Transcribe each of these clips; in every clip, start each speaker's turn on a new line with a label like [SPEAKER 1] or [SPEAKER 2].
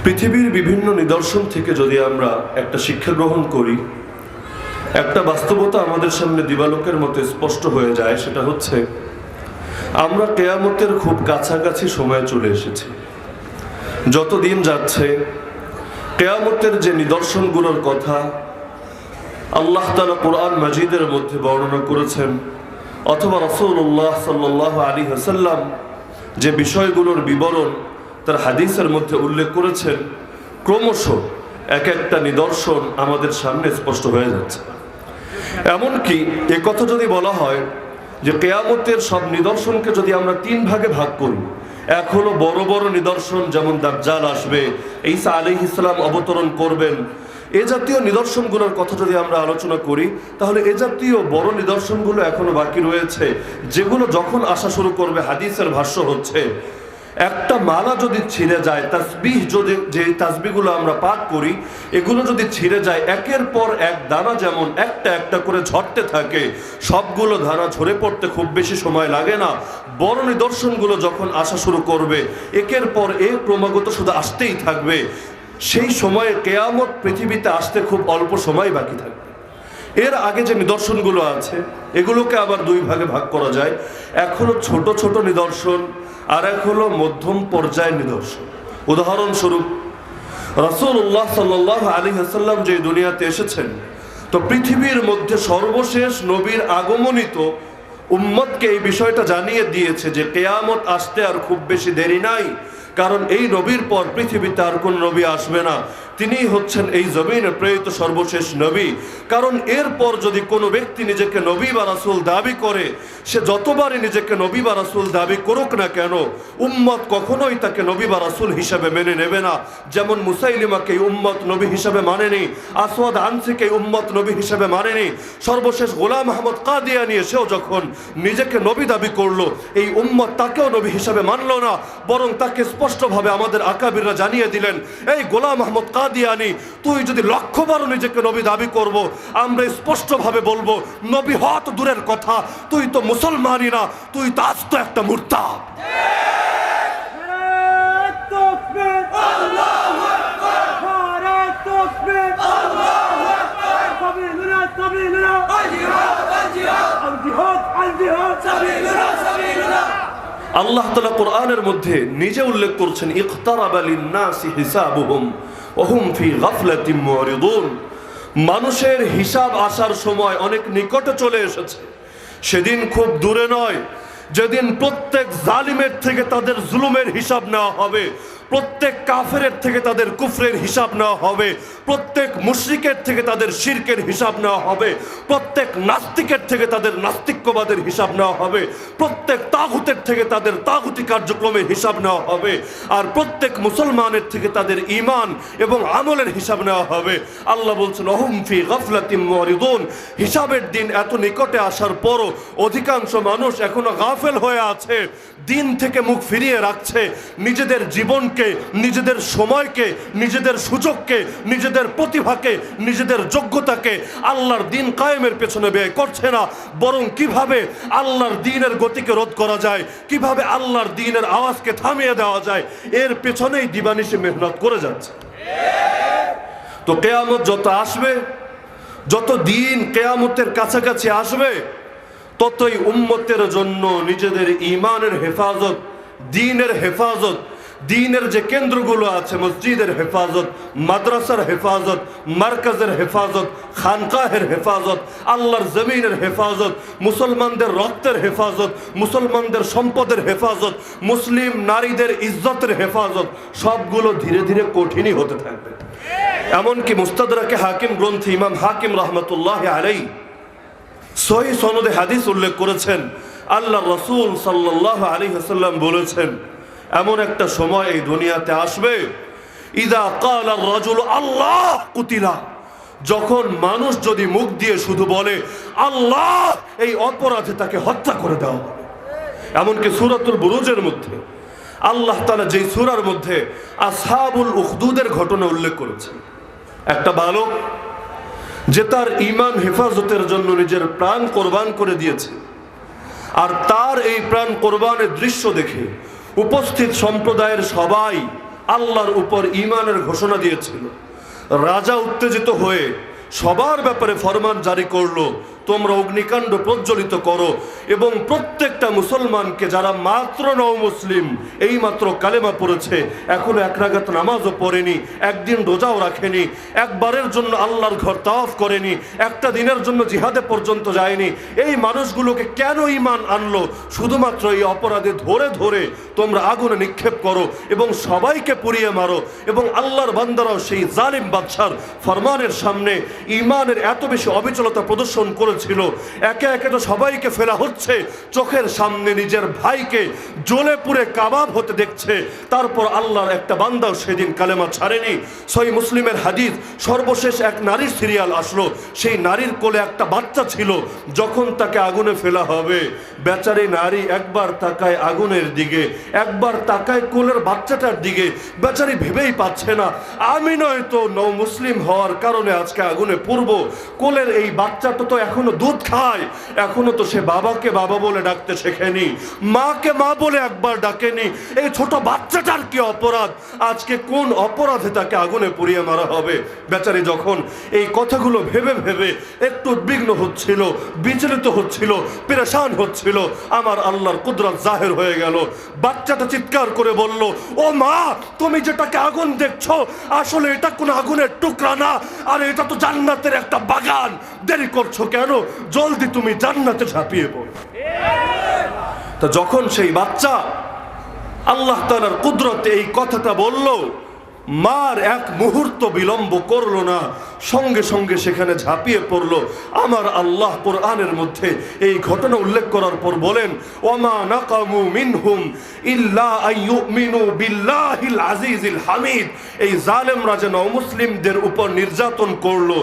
[SPEAKER 1] পৃথিবীর বিভিন্ন নিদর্শন থেকে যদি আমরা একটা শিক্ষা গ্রহণ করি, একটা বাস্তবতা আমাদের সামনে দিবালোকের মতো স্পষ্ট হয়ে যায়। সেটা হচ্ছে আমরা কিয়ামতের খুব কাছাকাছি সময়ে চলে এসেছি। যত দিন যাচ্ছে কিয়ামতের যে নিদর্শনগুলোর কথা আল্লাহ তাআলা কোরআন মাজিদের মধ্যে বর্ণনা করেছেন, অথবা রাসূলুল্লাহ সাল্লাল্লাহু আলাইহি ওয়াসাল্লাম যে বিষয়গুলোর বিবরণ তার হাদিসের মধ্যে উল্লেখ করেছেন, ক্রমশ এক একটা নিদর্শন আমাদের সামনে স্পষ্ট হয়ে যাচ্ছে। এমনকি এ কথা যদি বলা হয় যে কিয়ামতের সব নিদর্শনকে যদি আমরা তিন ভাগে ভাগ করি, এক হলো বড় বড় নিদর্শন, যেমন দাজ্জাল আসবে, ঈসা আলাইহিস সালাম অবতরণ করবেন, এ জাতীয় নিদর্শনগুলোর কথা যদি আমরা আলোচনা করি, তাহলে এ জাতীয় বড় নিদর্শনগুলো এখনো বাকি রয়েছে, যেগুলো যখন আসা শুরু করবে, হাদিসের ভাষ্য হচ্ছে একটা মালা যদি ছিঁড়ে যায়, তাসবিহ যদি, যে তাসবিহগুলো আমরা পাঠ করি, এগুলো যদি ছিঁড়ে যায়, একের পর এক দানা যেমন একটা একটা করে ঝরতে থাকে, সবগুলো দানা ঝরে পড়তে খুব বেশি সময় লাগে না। বড় নিদর্শনগুলো যখন আসা শুরু করবে, একের পর এক ক্রমাগত শুধু আসতেই থাকবে, সেই সময়ে কিয়ামত পৃথিবীতে আসতে খুব অল্প সময় বাকি থাকবে। এর আগে যে নিদর্শনগুলো আছে এগুলোকে আবার দুই ভাগে ভাগ করা যায়। এক হলো ছোট ছোট নিদর্শন, আর এক হলো মধ্যম পর্যায়ের নিদর্শন। উদাহরণস্বরূপ রাসূলুল্লাহ সাল্লাল্লাহু আলাইহি ওয়াসাল্লাম যে দুনিয়াতে এসেছেন, তো পৃথিবীর মধ্যে সর্বশেষ নবীর আগমনিত উম্মতকে এই বিষয়টা জানিয়ে দিয়েছে যে কিয়ামত আসতে আর খুব বেশি দেরি নাই, কারণ এই নবীর পর পৃথিবীতে আর কোন নবী আসবে না, তিনিই হচ্ছেন এই জমিনে প্রেরিত সর্বশেষ নবী। কারণ এরপর যদি কোনো ব্যক্তি নিজেকে নবী বা রাসূল দাবি করে, সে যতবারই নিজেকে নবী বা রাসূল দাবি করুক না কেন, উম্মত কখনোই তাকে নবী বা রাসূল হিসাবে মেনে নেবে না। যেমন মুসাইলিমাকে উম্মত নবী হিসাবে মানেনি, আসওয়াদ আনসিকে উম্মত নবী হিসাবে মানেনি, সর্বশেষ গোলাম আহমদ কাদিয়ানী এসেও যখন নিজেকে নবী দাবি করলো, এই উম্মত তাকেও নবী হিসাবে মানল না, বরং তাকে স্পষ্টভাবে আমাদের আকাবিররা জানিয়ে দিলেন, এই গোলাম আহমদ কাদিয়ানী, তুই যদি লক্ষবার নিজেকে নবী দাবি করব, আমরা স্পষ্টভাবে বলবো, নবী হওয়া তো দূরের কথা, তুই তো মুসলমানই না, তুই তো আস্ত একটা মুরতাদ। আল্লাহ তাআলা কোরআনের মধ্যে নিজে উল্লেখ করছেন, ইকতারাবা লিন-নাসি হিসাবুহুম ওয়া হুম ফি গাফলাতিন মুরিদুন। মানুষের হিসাব আসার সময় অনেক নিকটে চলে এসেছে। সেদিন খুব দূরে নয়, যেদিন প্রত্যেক জালিমের থেকে তাদের জুলুমের হিসাব নেওয়া হবে, প্রত্যেক কাফেরের থেকে তাদের কুফরের হিসাব নেওয়া হবে, প্রত্যেক মুশরিকের থেকে তাদের শিরকের হিসাব নেওয়া হবে, প্রত্যেক নাস্তিকের থেকে তাদের নাস্তিক্যবাদের হিসাব নেওয়া হবে, প্রত্যেক তাগুতের থেকে তাদের তাগুতি কার্যক্রমের হিসাব নেওয়া হবে, আর প্রত্যেক মুসলমানের থেকে তাদের ঈমান এবং আমলের হিসাব নেওয়া হবে। আল্লাহ বলছেন, ওহুম ফি গাফলাতিন মুরিদুন। হিসাবের দিন এত নিকটে আসার পরও অধিকাংশ মানুষ এখনো গাফেল হয়ে আছে, দিন থেকে মুখ ফিরিয়ে রাখছে, নিজেদের জীবনকে, নিজেদের সময়কে, নিজেদের সুযোগকে, নিজেদের প্রতিভাকে, নিজেদের যোগ্যতাকে আল্লাহর দিন কায়েমের পেছনে ব্যয় করছে না, বরং কিভাবে আল্লাহর দ্বীনের গতিকে রোধ করা যায়, কিভাবে আল্লাহর দ্বীনের আওয়াজকে থামিয়ে দেওয়া যায়, এর পেছনেই দিবানিশি মেহনত করে যাচ্ছে। তো কিয়ামত যত আসবে, যত দিন কিয়ামতের কাছাকাছি আসবে, ততই উম্মতের জন্য নিজেদের ঈমানের হেফাজত, দ্বীনের হেফাজত, দ্বীনের যে কেন্দ্রগুলো আছে, মসজিদের হেফাজত, মাদ্রাসার হেফাজত, মার্কাজের হেফাজত, খানকাহের হেফাজত, আল্লাহর জমিনের হেফাজত, মুসলমানদের রক্তের হেফাজত, মুসলমানদের সম্পদের হেফাজত, মুসলিম নারীদের ইজ্জতের হেফাজত, সবগুলো ধীরে ধীরে কঠিনই হতে থাকবে। এমনকি মুস্তাদরাকে হাকিম গ্রন্থে ইমাম হাকিম রহমতুল্লাহ আলাইহি সহিহ সনদে হাদিস উল্লেখ করেছেন, আল্লাহ রাসূল সাল্লাল্লাহু আলাইহি ওয়াসাল্লাম বলেছেন, এমন একটা সময় এই দুনিয়াতে আসবে, ইযা ক্বালা আর-রাজুলু আল্লাহ কুতিলা, যখন মানুষ যদি মুখ দিয়ে শুধু বলে আল্লাহ, এই অপরাধে তাকে হত্যা করে দেওয়া হবে। এমনকি সূরাতুল বুরুজের মধ্যে আল্লাহ তাআলা যেই সূরার মধ্যে আসহাবুল উখদুদের ঘটনা উল্লেখ করেছেন, একটা বালক যে তার ঈমান হেফাজতের জন্য নিজের প্রাণ কোরবান করে দিয়েছে, আর তার এই প্রাণ কোরবানের দৃশ্য দেখে উপস্থিত সম্প্রদায়ের সবাই আল্লাহর উপর ঈমানের ঘোষণা দিয়েছিল। রাজা উত্তেজিত হয়ে সবার ব্যাপারে ফরমান জারি করলো, তোমরা অগ্নিকাণ্ড প্রজ্বলিত করো এবং প্রত্যেকটা মুসলমানকে যারা মাত্র নও মুসলিম, এই মাত্র কালেমা পড়েছে, এখনো এক রাকাত নামাজও পড়েনি, একদিন রোজাও রাখেনি, একবারের জন্য আল্লাহর ঘর তাওয়াফ করেনি, একটা দিনের জন্য জিহাদে পর্যন্ত যায়নি, এই মানুষগুলোকে কেন ঈমান আনলো? শুধুমাত্র এই অপরাধে ধরে ধরে তোমরা আগুনে নিক্ষেপ করো এবং সবাইকে পুড়িয়ে মারো। এবং আল্লাহর বান্দারাও সেই জালিম বাদশার ফরমানের সামনে ঈমানের এত বেশি অবিচলতা প্রদর্শন করে ছিল, একে একে তো সবাইকে ফেলা হচ্ছে, চোখের সামনে নিজের ভাইকে জ্বলে পুড়ে কাবাব হতে দেখছে। তারপর আল্লাহর একটা বান্দাও সেদিন কালেমা ছাড়েনি। সহিহ মুসলিমের হাদিস, সর্বশেষ এক নারীর সিরিয়াল আসলো, সেই নারীর কোলে একটা বাচ্চা ছিল। যখন তাকে আগুনে ফেলা হবে, বেচারি নারী একবার তাকায় আগুনের দিকে, একবার তাকায় কোলের বাচ্চাটার দিকে। বেচারি ভেবেই পাচ্ছে না, আমি নয়তো নও মুসলিম হওয়ার কারণে আজকে আগুনে পুড়ব, কোলের এই বাচ্চাটা তো এখনো দুধ খায়, এখনো তো সে বাবাকে বাবা বলে ডাকতে শেখেনি, মাকে মা বলে একবার ডাকেনি। এই ছোট বাচ্চাটার কি অপরাধ? আজকে কোন অপরাধে তাকে আগুনে পুড়িয়ে মারা হবে? বেচারি যখন এই কথাগুলো ভেবে ভেবে একটু উদ্বিগ্ন হচ্ছিল, বিচলিত হচ্ছিল, পেরেশান হচ্ছিল, আমার আল্লাহর কুদরত জাহির হয়ে গেল। বাচ্চাটা চিৎকার করে বলল, ও মা, তুমি যেটাকে আগুন দেখছো, আসলে এটা কোনো আগুনের টুকরা না, আর এটা তো জান্নাতের একটা বাগান। দেরি করছো কেন? জলদি তুমি জান্নাতে ঝাঁপিয়ে পড়ো। তা যখন সেই বাচ্চা আল্লাহ তাআলার কুদরতে এই কথাটা বলল, মার এক মুহূর্ত বিলম্ব করলো না, সঙ্গে সঙ্গে সেখানে ঝাঁপিয়ে পড়লো। আমার আল্লাহ কোরআনের মধ্যে এই ঘটনা উল্লেখ করার পর বলেন, ওয়ামা নাকামু মিনহুম ইল্লা আইয়ুমিনু বিল্লাহিল আজিজিল হামিদ। এই জালেমরা যেন অমুসলিমদের উপর নির্যাতন করলো,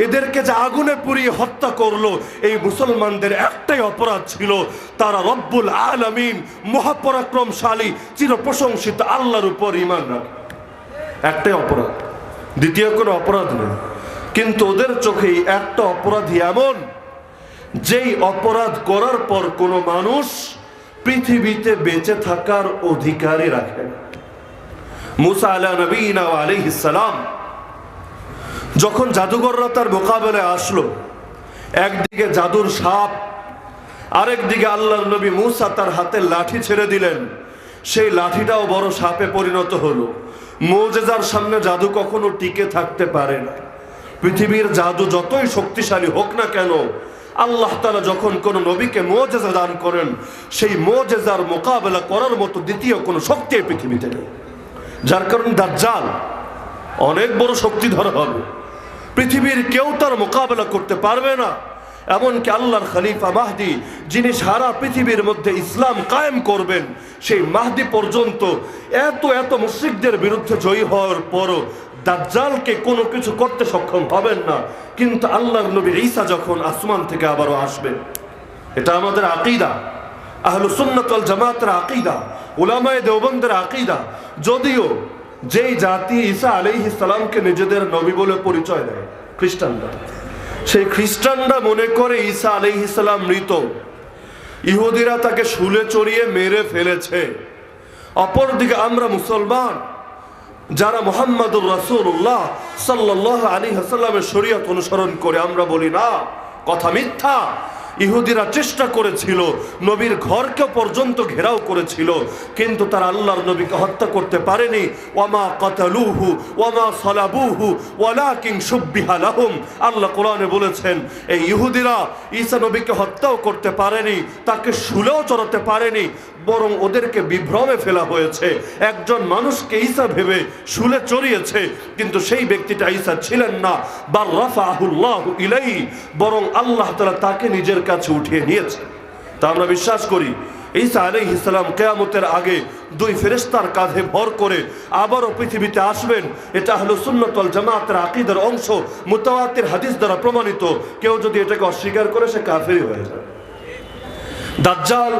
[SPEAKER 1] এদেরকে যে আগুনে পুড়িয়ে হত্যা করলো, এই মুসলমানদের একটাই অপরাধ ছিল, তারা রব্বুল আলামিন মহাপরাক্রমশালী চির প্রশংসিত আল্লাহর উপর ঈমান রাখে। একটাই অপরাধ, দ্বিতীয় কোনো অপরাধ নেই। কিন্তু ওদের চোখে একটা অপরাধী এমন, যেই অপরাধ করার পর কোনো মানুষ পৃথিবীতে বেঁচে থাকার অধিকারই রাখে না। মুসা আলাইহিস সালাম যখন জাদুঘররা তার মোকাবেলায় আসলো, একদিকে জাদুর সাপ, আরেকদিকে আল্লাহর নবী মুসা তার হাতে লাঠি ছেড়ে দিলেন, সেই লাঠিটাও বড় সাপে পরিণত হলো। মুজিজার সামনে জাদু কখনো টিকে থাকতে পারে না। পৃথিবীর জাদু যতই শক্তিশালী হোক না কেন, আল্লাহ তাআলা যখন কোনো নবীকে মুজিজা দান করেন, সেই মুজিজার মোকাবেলা করার মতো দ্বিতীয় কোনো শক্তি পৃথিবীতে নেই। যার কারণে দাজ্জাল অনেক বড় শক্তিধর হবে, পৃথিবীর কেউ তার মোকাবেলা করতে পারবে না। এমনকি আল্লাহর খলিফা মাহদি, যিনি সারা পৃথিবীর মধ্যে ইসলাম কায়েম করবেন, সেই মাহদি পর্যন্ত এত এত মুশরিকদের বিরুদ্ধে জয়ী হওয়ার পরও দাজ্জালকে কোনো কিছু করতে সক্ষম হবেন না। কিন্তু আল্লাহর নবী ঈসা যখন আসমান থেকে আবারও আসবেন, এটা আমাদের আকীদা, আহলুস সুন্নাত ওয়াল জামাতের আকীদা, উলামায়ে দেওবন্দের আকীদা। যদিও যেই জাতি ঈসা আলাইহিস সালামকে নিজেদের নবী বলে পরিচয় দেয়, খ্রিস্টানরা, সেই খ্রিস্টানরা মনে করে ঈসা আলাইহিস সালাম মৃত, ইহুদিরা তাকে শুলে চড়িয়ে মেরে ফেলেছে। অপরদিকে আমরা মুসলমান যারা মুহাম্মাদুর রাসূলুল্লাহ সাল্লাল্লাহু আলাইহি ওয়াসাল্লামের শরীয়ত অনুসরণ করে, আমরা বলি না, কথা মিথ্যা। ইহুদিরা চেষ্টা করেছিল, নবীর ঘরকে পর্যন্ত ঘেরাও করেছিল, কিন্তু তারা আল্লাহর নবীকে হত্যা করতে পারেনি। ওয়ামা কাতালুহু ওয়ামা সালাবুহু ওয়ালাকিন শুববিহা লাহুম। আল্লাহ কোরআনে বলেছেন, এই ইহুদিরা ঈসা নবীকে হত্যাও করতে পারেনি, তাকে শুলেও চড়াতে পারেনি, বরং ওদেরকে বিভ্রমে ফেলা হয়েছে। একজন মানুষকে ঈসা ভেবে শুলে চড়িয়েছে, কিন্তু সেই ব্যক্তিটা ঈসা ছিলেন না। বাল রাফাহুল্লাহু ইলাইহি, বরং আল্লাহ তাআলা তাকে নিজের কাছে উঠিয়ে নিয়েছেন। তা আমরা বিশ্বাস করি ঈসা আলাইহিস সালাম কিয়ামতের আগে দুই ফেরেশতার কাঁধে ভর করে আবারও পৃথিবীতে আসবেন। এটা আহলুস সুন্নাত ওয়াল জামাতের আকীদার অংশ, মুতাওয়াতির হাদিস দ্বারা প্রমাণিত। কেউ যদি এটাকে অস্বীকার করে, সে কাফেরই হয়ে যায়। দাজ্জাল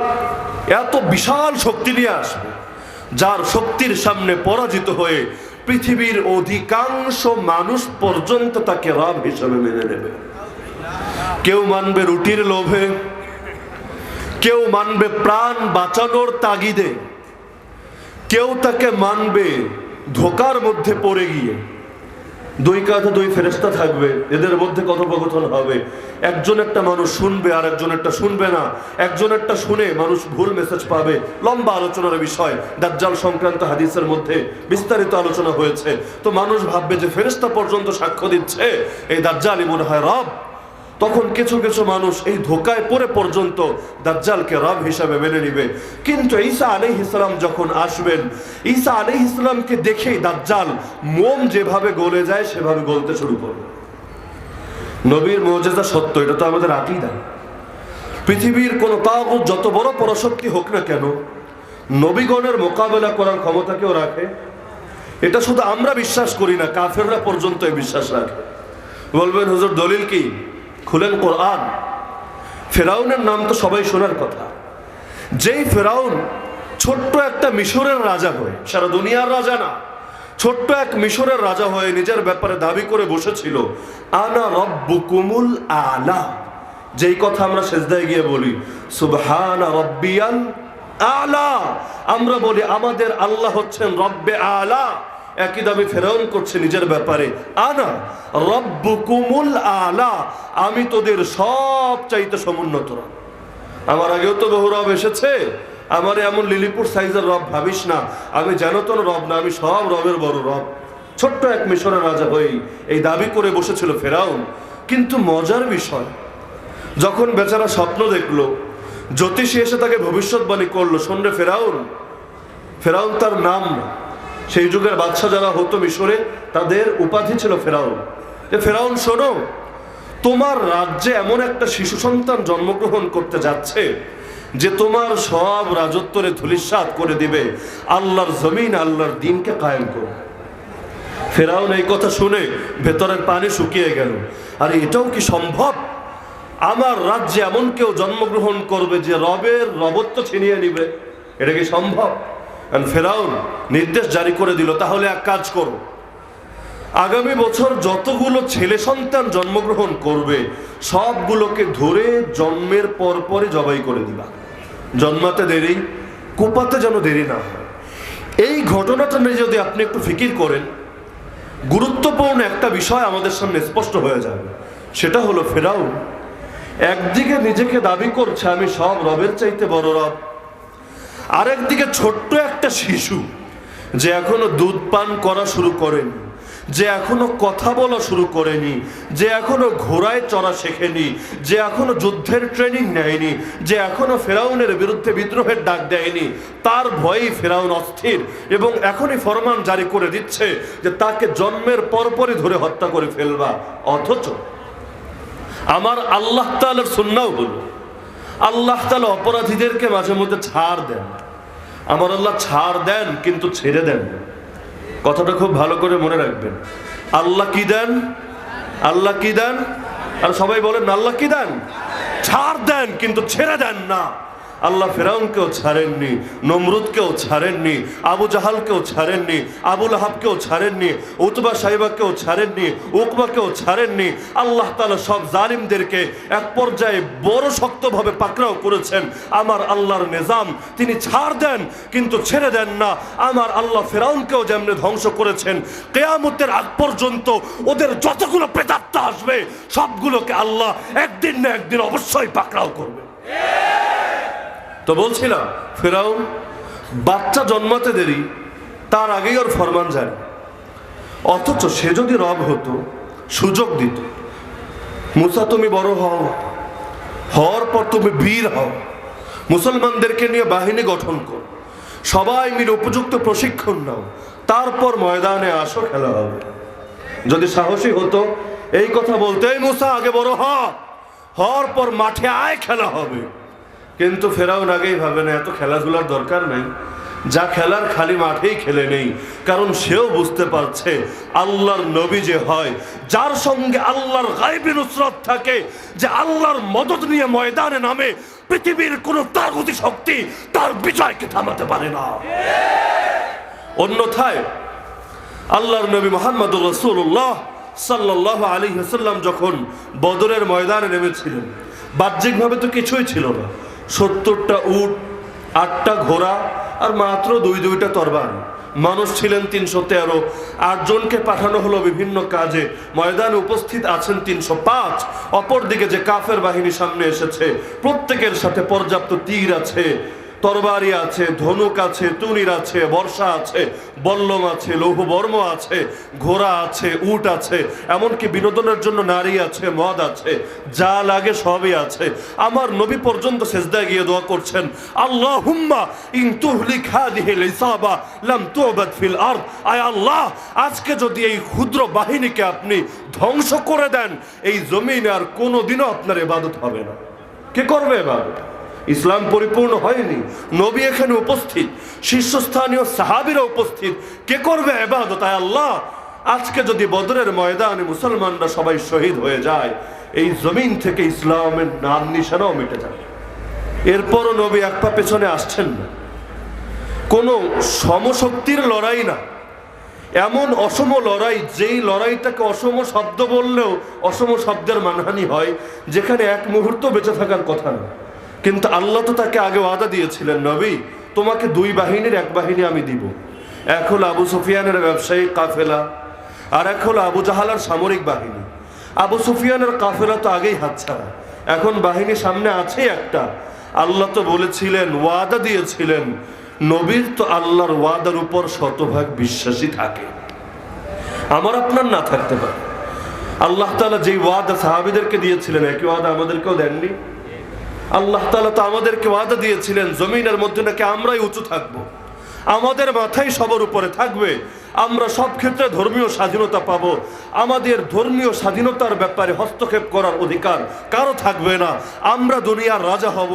[SPEAKER 1] এত বিশাল শক্তি নিয়ে আসবে, যার শক্তির সামনে পরাজিত হয়ে পৃথিবীর অধিকাংশ মানুষ পর্যন্ত তাকে রব হিসেবে মেনে নেবে। কেউ মানবে রুটির লোভে, কেউ মানবে প্রাণ বাঁচানোর তাগিদে, কেউ তাকে মানবে ধোকার মধ্যে পড়ে গিয়ে দুই কাঁধে দুই ফেরেশতা থাকবে, এদের মধ্যে কথোপকথন হবে। একজন একটা মানুষ শুনবে আর একজন একটা শুনবে না, একজন একটা শুনে মানুষ ভুল মেসেজ পাবে। লম্বা আলোচনার বিষয়, দাজ্জাল সংক্রান্ত হাদিসের মধ্যে বিস্তারিত আলোচনা হয়েছে। তো মানুষ ভাববে যে ফেরেশতা পর্যন্ত সাক্ষ্য দিচ্ছে এই দাজ্জালই মনে হয় রব। তখন কিছু কিছু মানুষ এই ধোকায় পড়ে পর্যন্ত দাজ্জালকে রব হিসাবে মেনে নিবে। কিন্তু ঈসা আলাইহিস সালাম যখন আসবেন, ঈসা আলাইহিস সালামকে দেখেই দাজ্জাল মোম যেভাবে গলে যায় সেভাবে গলতে শুরু করবে। নবীর মুজিজা সত্য, এটা তো আমাদের আকীদা। পৃথিবীর কোন তাগুত যত বড় পরাশক্তি হোক না কেন, নবীগণের মোকাবেলা করার ক্ষমতা কেউ রাখে? এটা শুধু আমরা বিশ্বাস করি না, কাফেররা পর্যন্ত এই বিশ্বাস রাখে। বলবেন হুজুর দলিল কি? খুলেন কোরআন। ফেরাউনের নাম তো সবাই শোনার কথা। যেই ফেরাউন ছোট্ট একটা মিশরের রাজা হয়ে, সারা দুনিয়ার রাজা না, ছোট্ট এক মিশরের রাজা হয়ে নিজের ব্যাপারে দাবি করে বসেছিল আনা রব্বুকুমুল আলা। যেই কথা আমরা সেজদায় গিয়ে বলি সুবহানা রাব্বিয়াল আলা, আমরা বলি আমাদের আল্লাহ হচ্ছেন রব্বে আলা। একই দাবি ফেরাউন করছে নিজের ব্যাপারে, আনা রব্বুকুমুল আলা, আমি তোদের সব চাইতে সমুন্নত রব। আমার আগেও তো বহু রব এসেছে, আমার এমন লিলিপুর সাইজের রব ভাবিস না, আমি যেন তোর রব না, আমি সব রবের বড় রব। ছোট্ট এক মিশরের রাজা হয়েই এই দাবি করে বসেছিল ফেরাউন। কিন্তু মজার বিষয়, যখন বেচারা স্বপ্ন দেখলো, জ্যোতিষী এসে তাকে ভবিষ্যৎবাণী করলো, শোন রে ফেরাউন, ফেরাউন তার নাম না, সেই যুগের বাদশা যারা হতো মিশরে তাদের উপাধি ছিল ফেরাউন। যে ফেরাউন শোনো, তোমার রাজ্যে এমন একটা শিশু সন্তান জন্মগ্রহণ করতে যাচ্ছে যে তোমার সব রাজত্বরে ধূলিসাৎ করে দিবে, আল্লাহর জমিন আল্লাহর দ্বীনকে কায়েম করবে। ফেরাউন এই কথা শুনে ভেতরের পানি শুকিয়ে গেল। আর এটাও কি সম্ভব? আমার রাজ্যে এমন কেউ জন্মগ্রহণ করবে যে রবের রবত্ব ছিনিয়ে নিবে? এটা কি সম্ভব? ফেরাউন নির্দেশ জারি করে দিল, তাহলে এক কাজ করো, আগামী বছর যতগুলো ছেলে সন্তান জন্মগ্রহণ করবে সবগুলোকে ধরে জন্মের পর পরই জবাই করে দিবা। জন্মাতে দেরি, কোপাতে যেন দেরি না হয়। এই ঘটনাটা নিয়ে যদি আপনি একটু ফিকির করেন, গুরুত্বপূর্ণ একটা বিষয় আমাদের সামনে স্পষ্ট হয়ে যাবে। সেটা হলো ফেরাউন একদিকে নিজেকে দাবি করছে আমি সব রবের চাইতে বড় রব, আরেকদিকে ছোট্ট একটা শিশু যে এখনো দুধ পান করা শুরু করেনি, যে এখনো কথা বলা শুরু করেনি, যে এখনো ঘোড়ায় চড়া শেখেনি, যে এখনো যুদ্ধের ট্রেনিং নেয়নি, যে এখনো ফেরাউনের বিরুদ্ধে বিদ্রোহের ডাক দেয়নি, তার ভয়েই ফেরাউন অস্থির এবং এখনই ফরমান জারি করে দিচ্ছে যে তাকে জন্মের পরপরই ধরে হত্যা করে ফেলবা। অথচ আমার আল্লাহ তাআলার সুন্নাহ হলো, আল্লাহ তাআলা অপরাধীদেরকে মাঝে মধ্যে ছাড় দেন। আমার আল্লাহ ছাড় দেন কিন্তু ছেড়ে দেন। কথাটা খুব ভালো করে মনে রাখবেন। আল্লাহ কি দেন? আল্লাহ কি দেন? আর সবাই বলেন আল্লাহ কি দেন? ছাড় দেন কিন্তু ছেড়ে দেন না। আল্লাহ ফেরাউনকেও ছাড়েননি, নমরুদকেও ছাড়েননি, আবু জাহালকেও ছাড়েননি, আবু লাহাবকেও ছাড়েননি, উতবা সাইবাকেও ছাড়েননি, উকবাকেও ছাড়েননি। আল্লাহ তাআলা সব জালিমদেরকে এক পর্যায়ে বড় শক্তভাবে পাকড়াও করেছেন। আমার আল্লাহর নিজাম, তিনি ছাড় দেন কিন্তু ছেড়ে দেন না। আমার আল্লাহ ফেরাউনকেও যেমনি ধ্বংস করেছেন, কিয়ামতের আগ পর্যন্ত ওদের যতগুলো প্রেতাত্মা আসবে সবগুলোকে আল্লাহ একদিন না একদিন অবশ্যই পাকড়াও করবে। তো বলছিলাম ফেরাউন বাচ্চা জন্মাতে দেরি, তার আগেই ওর ফরমান জারি। অথচ সে যদি রব হতো, সুযোগ দিত, মুসা তুমি বড় হও, হওয়ার পর তুমি বীর হও, মুসলমানদেরকে নিয়ে বাহিনী গঠন কর, সবাই মিলে উপযুক্ত প্রশিক্ষণ নাও, তারপর ময়দানে আসো, খেলা হবে। যদি সাহসী হতো এই কথা বলতে, এই মুসা আগে বড় হওয়ার পর মাঠে আয়, খেলা হবে। কিন্তু ফেরাউন আগেই ভাবে না এত খেলাধুলার দরকার নাই, যা খেলার খালি মাঠেই খেলে নেই। কারণ সেও বুঝতে পারছে আল্লাহর নবী যে হয়, যার সঙ্গে আল্লাহর গায়বী নুসরত থাকে, যে আল্লাহর মদদ নিয়ে ময়দানে নামে, পৃথিবীর কোন তাগুতি শক্তি তার বিজয়কে থামাতে পারে না। অন্যথায় আল্লাহর নবী মুহাম্মদুর রাসূলুল্লাহ সাল্লাল্লাহু আলাইহি ওয়াসাল্লাম যখন বদরের ময়দানে নেমেছিলেন, বাহ্যিকভাবে তো কিছুই ছিল না, 70টা উট, 8টা ঘোড়া আর মাত্র 2-2টা তরবারি। মানুষ ছিলেন 313, 8 জনকে পাঠানো হলো বিভিন্ন কাজে, ময়দানে উপস্থিত আছেন 305। অপরদিকে যে কাফের বাহিনী সামনে এসেছে প্রত্যেকের সাথে পর্যাপ্ত তীর আছে, তরবারি আছে, ধনুক আছে, তুনির আছে, বর্ষা আছে, বল্লম আছে, লৌহ বর্ম আছে, ঘোড়া আছে, উট আছে, এমনকি বিনোদনের জন্য নারী আছে, মদ আছে, যা লাগে সবই আছে। আমার নবী পর্যন্ত সিজদায় গিয়ে দোয়া করছেন, আল্লাহুম্মা ইন তুহলিক হাদিহিল ইসাবা লাম তুবাদ ফিল আরদ। আয় আল্লাহ, আজকে যদি এই ক্ষুদ্র বাহিনীকে আপনি ধ্বংস করে দেন, এই জমিনে আর কোনোদিনও আপনার ইবাদত হবে না। কে করবে ইবাদত? ইসলাম পরিপূর্ণ হয়নি, নবী এখানে উপস্থিত, শীর্ষস্থানীয় সাহাবীরা উপস্থিত, কে করবে ইবাদত? আয় আল্লাহ, আজকে যদি বদরের ময়দানে মুসলমানরা সবাই শহীদ হয়ে যায়, এই জমিন থেকে ইসলামের নাম নিশানাও মিটে যাবে। এরপরও নবী এক পা পেছনে আসছেন না। কোনো সমশক্তির লড়াই না, এমন অসম লড়াই, যেই লড়াইটাকে অসম শব্দ বললেও অসম শব্দের মানহানি হয়, যেখানে এক মুহূর্ত বেঁচে থাকার কথা না। কিন্তু আল্লাহ তো তাকে আগে ওয়াদা দিয়েছিলেন, নবী তোমাকে 2 বাহিনীর 1 বাহিনী আমি দিব। এক হলো আবু সুফিয়ানের ব্যবসায়িক কাফেলা, আর এক হলো আবু জাহালার সামরিক বাহিনী। আবু সুফিয়ানের কাফেলা তো আগেই হাতছাড়া, এখন বাহিনী সামনে আছে একটা। আল্লাহ তো বলেছিলেন, ওয়াদা দিয়েছিলেন, নবীর তো আল্লাহর ওয়াদার উপর শতভাগ বিশ্বাসী থাকে, আমার আপনার না থাকতে পারে। আল্লাহ তাআলা যেই ওয়াদা সাহাবীদেরকে দিয়েছিলেন, একই ওয়াদা আমাদেরকেও দেননি। আল্লাহ তাআলা তো আমাদেরকে ওয়াদা দিয়েছিলেন, জমিনের মধ্যে নাকি আমরাই উঁচু থাকবো, আমাদের মাথাই সবার উপরে থাকবে, আমরা সব ক্ষেত্রে ধর্মীয় স্বাধীনতা পাবো, আমাদের ধর্মীয় স্বাধীনতার ব্যাপারে হস্তক্ষেপ করার অধিকার কারো থাকবে না, আমরা দুনিয়ার রাজা হব,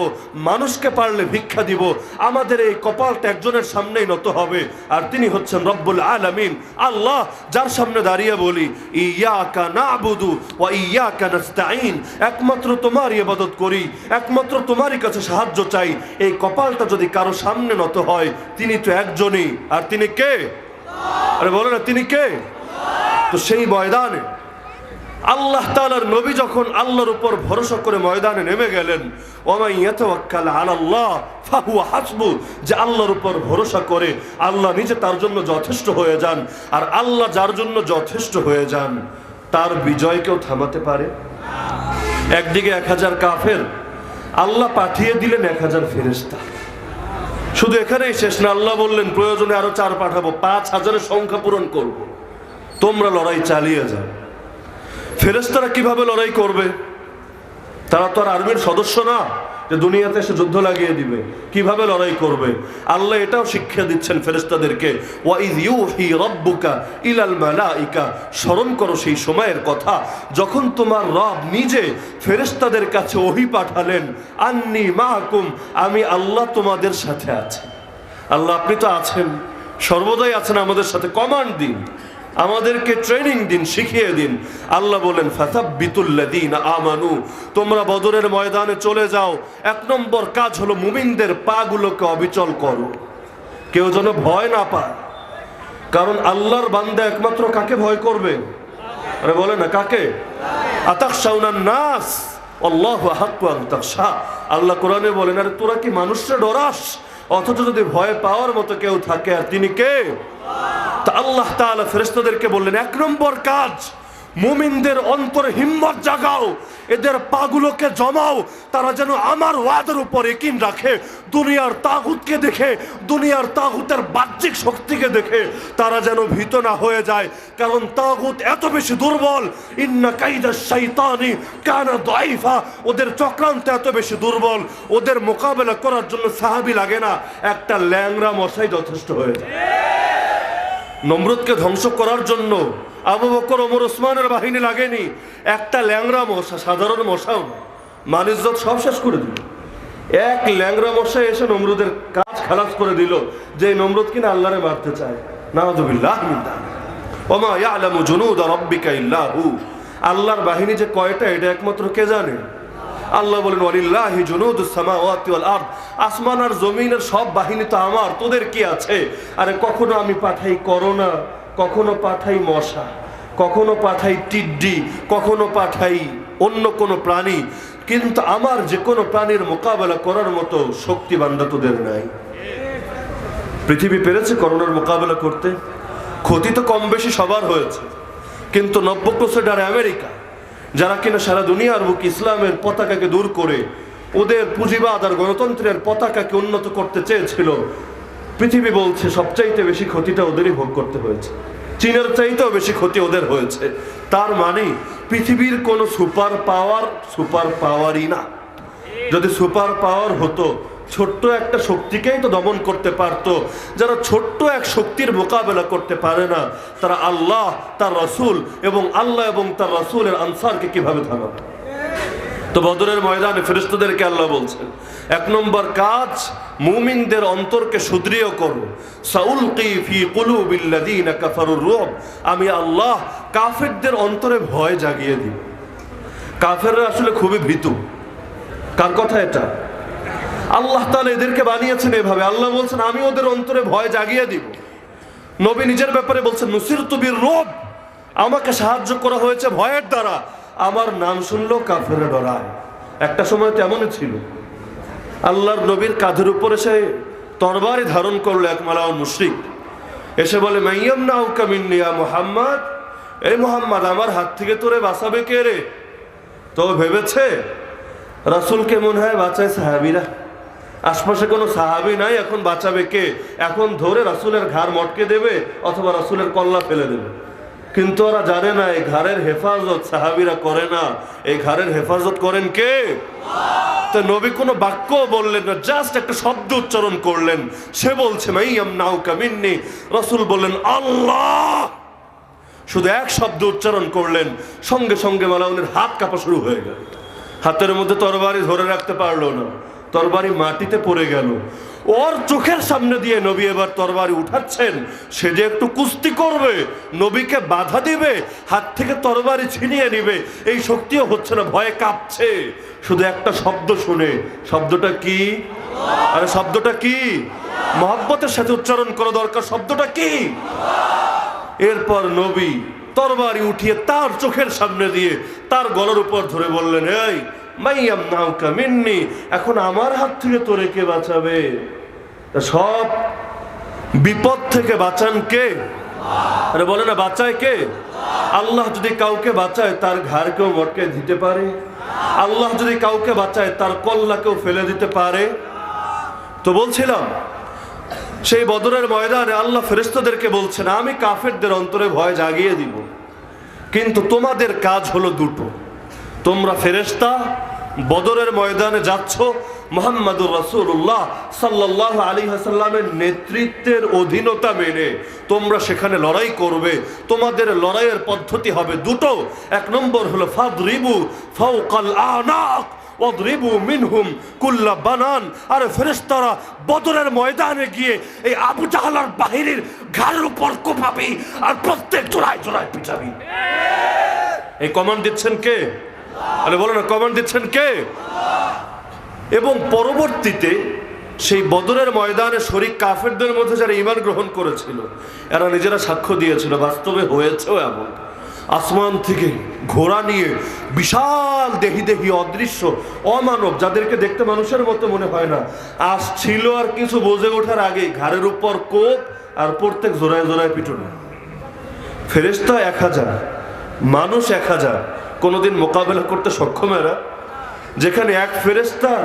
[SPEAKER 1] মানুষকে পারলে ভিক্ষা দিব, আমাদের এই কপালটা একজনের সামনেই নত হবে, আর তিনি হচ্ছেন রব্বুল আলামিন। আল্লাহ, যার সামনে দাঁড়িয়ে বলি ইয়াকা না'বুদু ওয়া ইয়াকা নাস্তাঈন, একমাত্র তোমারই ইবাদত করি, একমাত্র তোমারই কাছে সাহায্য চাই, এই কপালটা যদি কারো সামনে নত হয়, তিনি তো একজনই, আর তিনি কে? আরে বলো না, তিনি কে? তো সেই ময়দানে আল্লাহ তাআলার নবী যখন আল্লাহর উপর ভরসা করে ময়দানে নেমে গেলেন, ওয়ামান ইয়াতাওয়াক্কাল আলাল্লাহ ফাহুয়া হাসবু, যে আল্লাহর উপর ভরসা করে আল্লাহ নিজে তার জন্য যথেষ্ট হয়ে যান, আর আল্লাহ যার জন্য যথেষ্ট হয়ে যান তার বিজয় কেউ থামাতে পারে? একদিকে 1000 কাফের, আল্লাহ পাঠিয়ে দিলেন 1000 ফেরেশতা। শুধু এখানেই শেষ না, আল্লাহ বললেন প্রয়োজনে আরো 4 পাঠাবো, 5000-এর সংখ্যা পূরণ করব, তোমরা লড়াই চালিয়ে যাও। ফেরেশতারা কিভাবে লড়াই করবে? তারা তো আর আর্মির সদস্য না যে দুনিয়াতে এসে যুদ্ধ লাগিয়ে দিবে। কিভাবে লড়াই করবে? আল্লাহ এটাও শিক্ষা দিচ্ছেন ফেরেশতাদেরকে, ওয়া ইয ইউহি রাব্বুকা ইলাল মালাইকা, স্মরণ করো সেই সময়ের কথা যখন তোমার রব নিজে ফেরেশতাদের কাছে ওহী পাঠালেন, আন্নী মাআকুম, আমি আল্লাহ তোমাদের সাথে আছি। আল্লাহ আপনি তো আছেন, সর্বদাই আছেন আমাদের সাথে, কমান্ড দিন, আমাদেরকে ট্রেনিং দিন, শিখিয়ে দিন। আল্লাহ বলেন ফাসাব্বিতুল্লাযীনা আমানু, তোমরা বদরের ময়দানে চলে যাও, 1 নম্বর কাজ হলো মুমিনদের পাগুলোকে অবিচল করো, কেউ যেন ভয় না পায়। কারণ আল্লাহর বান্দা একমাত্র কাকে ভয় করবে? আরে বলে না, কাকে? আতাখশাউনান নাস আল্লাহু আহাক্কু আন তাখশা। আল্লাহ কোরআনে বলেন, আরে তোরা কি মানুষকে ডরাস? অথচ যদি ভয় পাওয়ার মতো কেউ থাকে, আর তিনি কে? তা আল্লাহ তাআলা ফেরেশতাদেরকে বললেন, 1 নম্বর কাজ, মুমিনদের অন্তরে হিম্মত জাগাও, এদের পাগুলোকে জমাও, তারা যেন আমার ওয়াদার উপর ইয়াকিন রাখে। দুনিয়ার তাগুতকে দেখে, দুনিয়ার তাগুতের বাহ্যিক শক্তিকে দেখে তারা যেন ভীত না হয়ে যায়, কারণ তাগুত এত বেশি দুর্বল। ইন্না কাইদাশ শাইতানি কানা দাঈফা, ওদের চক্রান্ত এত বেশি দুর্বল, ওদের মোকাবেলা করার জন্য সাহাবী লাগে না, একটা ল্যাংড়া মশাই যথেষ্ট হয়ে যায়। নমরুদকে ধ্বংস করার জন্য আবু বকর, ওমর, ওসমানের বাহিনী লাগেনি, একটা ল্যাংড়া মশা, সাধারণ মশাও না, মান-ইজ্জত সব শেষ করে দিল। এক ল্যাংড়া মশা এসে নমরুদের কাজ খালাস করে দিল, যে নমরুদ কিনা আল্লাহরে মারতে চায়। নাউযুবিল্লাহ মিন যালিক। ওমা ইয়ালামু জুনুদা রাব্বিকা ইল্লা হু, আল্লাহর বাহিনী যে কয়টা এটা একমাত্র কে জানে? আল্লাহ বলেন ওয়ালিল্লাহি জুনুদুস সামাওয়াতি ওয়াল আরদ, আসমান আর জমিনের সব বাহিনী তো আমার, তোদের কি আছে? আরে কখনো আমি পাঠাই করোনা, কখনো পাঠাই মশা, কখনো পাঠাই টিড্ডি, কখনো পাঠাই অন্য কোনো প্রাণী, কিন্তু আমার যে কোনো প্রাণীর মোকাবেলা করার মতো শক্তি বান্দা তোদের নাই। পৃথিবী পেরেছে করোনার মোকাবেলা করতে? ক্ষতি তো কম বেশি সবার হয়েছে, কিন্তু নব্যপ্রসেডার আমেরিকা, যারা কিনা সারা দুনিয়ার বুক ইসলামের পতাকাকে দূর করে ওদের পুঁজিবাদ আর গণতন্ত্রের পতাকাকে উন্নত করতে চেয়েছিল, পৃথিবী বলছে সবচাইতে বেশি ক্ষতিটা ওদেরই ভোগ করতে হয়েছে। চীনের চাইতেও বেশি ক্ষতি ওদের হয়েছে। তার মানে পৃথিবীর কোনো সুপার পাওয়ারই না। যদি সুপার পাওয়ার হতো, ছোট্ট একটা শক্তিকেই তো দমন করতে পারতো। যারা ছোট্ট এক শক্তির মোকাবেলা করতে পারে না, তারা আল্লাহ, তার রাসূল এবং আল্লাহ এবং তার রাসূলের আনসারকে কিভাবে থামাবে? তো বদরের ময়দানে ফেরেশতাদেরকে আল্লাহ বলছেন, এক নম্বর কাজ, মুমিনদের অন্তরকে সুদৃঢ় করো। সাউলকি ফি কুলুবিল্লাযিনা কাফারুর রুব, আমি আল্লাহ কাফেরদের অন্তরে ভয় জাগিয়ে দিব। কাফেররা আসলে খুবই ভীতু। কার কথা এটা? আল্লাহ তাআলা এদেরকে বানিয়েছেন এভাবে। আল্লাহ বলছেন আমি ওদের অন্তরে ভয় জাগিয়ে দিব। নবী নিজের ব্যাপারে বলছেন নুসিরতু বির রুব, আমাকে সাহায্য করা হয়েছে ভয়ের দ্বারা। আমার নাম শুনলেও কাফেররা ডরায়। একটা সময় তো এমনই ছিল, আল্লাহর নবীর কাঁধের উপরে সে তরবারি ধারণ করলো এক মালাউন মুশরিক, এসে বলে মাইয়ামনাউকা মিন্নি ইয়া মুহাম্মদ, এই মুহাম্মদ আমার হাত থেকে তোরে বাঁচাবে কে রে? তো ভেবেছে রাসূলকে মনে হয় বাঁচায় সাহাবীরা, আশপাশে কোনো সাহাবী নাই, এখন বাঁচাবে কে? এখন ধরে রাসূলের ঘাড় মটকে দেবে অথবা রাসূলের কল্লা ফেলে দেবে। কিন্তু ওরা জানে না এই ঘাড়ের হেফাজত সাহাবীরা করে না, এই ঘাড়ের হেফাজত করেন কে? তো নবী কোনো বাক্য বললেন না, জাস্ট একটা শব্দ উচ্চারণ করলেন। সে বলছে মাইয়ামনাউকা মিন্নি, রাসূল বললেন আল্লাহ। শুধু এক শব্দ উচ্চারণ করলেন, সঙ্গে সঙ্গে মালাউনের হাত কাঁপা শুরু হয়ে গেল। হাতের মধ্যে তরবারি ধরে রাখতে পারলো না, তরবারি মাটিতে পড়ে গেল। ওর চোখের সামনে দিয়ে নবী এবার তরবারি উঠাচ্ছেন, সে যে একটু কুস্তি করবে, নবীকে বাধা দিবে, হাত থেকে তরবারি ছিনিয়ে নিবে, এই শক্তিও হচ্ছে না, ভয়ে কাঁপছে। শুধু একটা শব্দ শুনে, শব্দটা কি? আরে শব্দটা কি? মহব্বতের সাথে উচ্চারণ করা দরকার, শব্দটা কি? এরপর নবী তরবারি উঠিয়ে তার চোখের সামনে দিয়ে তার গলার উপর ধরে বললেন, এই মাইয়ামনাউকা মিন্নি, এখন আমার হাত থেকে তোরে কে বাঁচাবে? সব বিপদ থেকে বাঁচান কে? আরে বলে না বাঁচায় কে? আল্লাহ যদি কাউকে বাঁচায় তার ঘাড়কেও মটকে দিতে পারে। আল্লাহ যদি কাউকে বাঁচায় তার কল্লাকেও ফেলে দিতে পারে। তো বলছিলাম সেই বদরের ময়দানে আল্লাহ ফেরেশতাদেরকে বলছেন আমি কাফেরদের অন্তরে ভয় জাগিয়ে দিব, কিন্তু তোমাদের কাজ হলো দুটো। তোমরা ফেরেশতা বদরের ময়দানে যাচ্ছ মুহাম্মাদুর রাসূলুল্লাহ সাল্লাল্লাহু আলাইহি ওয়াসাল্লামের নেতৃত্বের অধীনতা মেনে তোমরা সেখানে লড়াই করবে। তোমাদের লড়াইয়ের পদ্ধতি হবে দুটো। এক নম্বর হলো ফাদরিবু ফাওকাল আনাক ওয়াদরিবু মিনহুম কুল্লা বানান। আরে ফেরেশতারা বদরের ময়দানে গিয়ে এই আবু জাহল আর বাহিনীর ঘাড়ের উপর কোপাবি আর প্রত্যেক জোড়ায় জোড়ায় পিটাবি। এই কমান্ড দিচ্ছেন কে? আরে বলো না, কমান্ড দিচ্ছেন কে? এবং পরবর্তীতে সেই বদরের ময়দানে শরীক কাফেরদের মধ্যে যারা ঈমান গ্রহণ করেছিল, এরা নিজেরা সাক্ষ্য দিয়েছিল, বাস্তবে হয়েছেও এমন। আসমান থেকে ঘোড়া নিয়ে বিশাল দেহি দেহি অদৃশ্য অমানব, যাদেরকে দেখতে মানুষের মতো মনে হয় না, আসছিল। আর কিছু বোঝে ওঠার আগে ঘাড়ের উপর কোপ আর প্রত্যেক জোড়ায় জোড়ায় পিটুনি। ফেরেশতা 1000, মানুষ 1000, কোনোদিন মোকাবেলা করতে সক্ষম এরা? যেখানে এক ফেরেশতার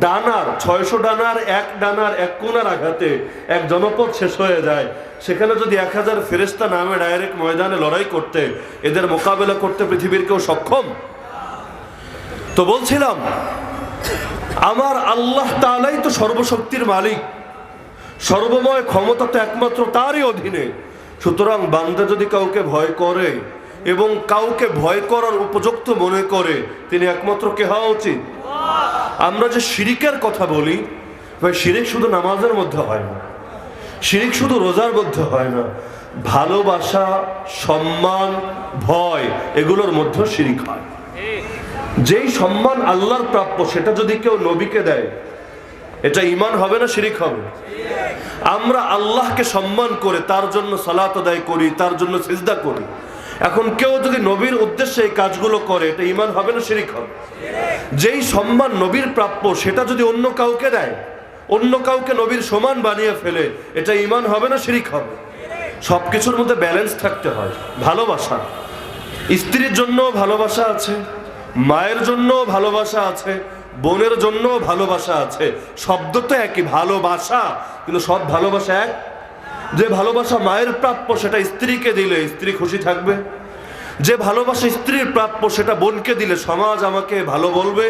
[SPEAKER 1] ডানার 600 ডানার এক ডানার এক কোণার আঘাতে এক জনপদ শেষ হয়ে যায়, সেখানে যদি 1000 ফেরেশতা নামে ডাইরেক্ট ময়দানে লড়াই করতে, এদের মোকাবেলা করতে পৃথিবীর কেউ সক্ষম? তো বলছিলাম আমার আল্লাহ তাআলাই তো সর্বশক্তির মালিক, সর্বময় ক্ষমতা তো একমাত্র তারই অধীনে। সুতরাং বান্দা যদি কাউকে ভয় করে এবং কাউকে ভয় করার উপযুক্ত মনে করে, তিনি একমাত্র কে হওয়া উচিত? আমরা যে শিরিকের কথা বলি, ভাই শিরিক শুধু নামাজের মধ্যে হয় না, শিরিক শুধু রোজার মধ্যে হয় না, ভালোবাসা, সম্মান, ভয় এগুলোর মধ্যে শিরিক হয়। যেই সম্মান আল্লাহর প্রাপ্য সেটা যদি কেউ নবীকে দেয়, এটা ঈমান হবে না শিরিক হবে? আমরা আল্লাহকে সম্মান করে তার জন্য সালাত আদায় করি, তার জন্য সিজদা করি। এখন কেউ যদি নবীর উদ্দেশ্যে এই কাজগুলো করে, এটা ঈমান হবে না শিরিক হবে? যেই সম্মান নবীর প্রাপ্য সেটা যদি অন্য কাউকে দেয়, অন্য কাউকে নবীর সমান বানিয়ে ফেলে, এটা ঈমান হবে না শিরক হবে? সবকিছুর মধ্যে ব্যালেন্স থাকতে হয়। ভালোবাসা, স্ত্রীর জন্য ভালোবাসা আছে, মায়ের জন্য ভালোবাসা আছে, বোনের জন্য ভালোবাসা আছে। শব্দ তো একই, ভালোবাসা, কিন্তু সব ভালোবাসা এক? যে ভালোবাসা মায়ের প্রাপ্য সেটা স্ত্রীকে দিলে স্ত্রী খুশি থাকবে, যে ভালোবাসা স্ত্রীর প্রাপ্য সেটা বোনকে দিলে সমাজ আমাকে ভালো বলবে।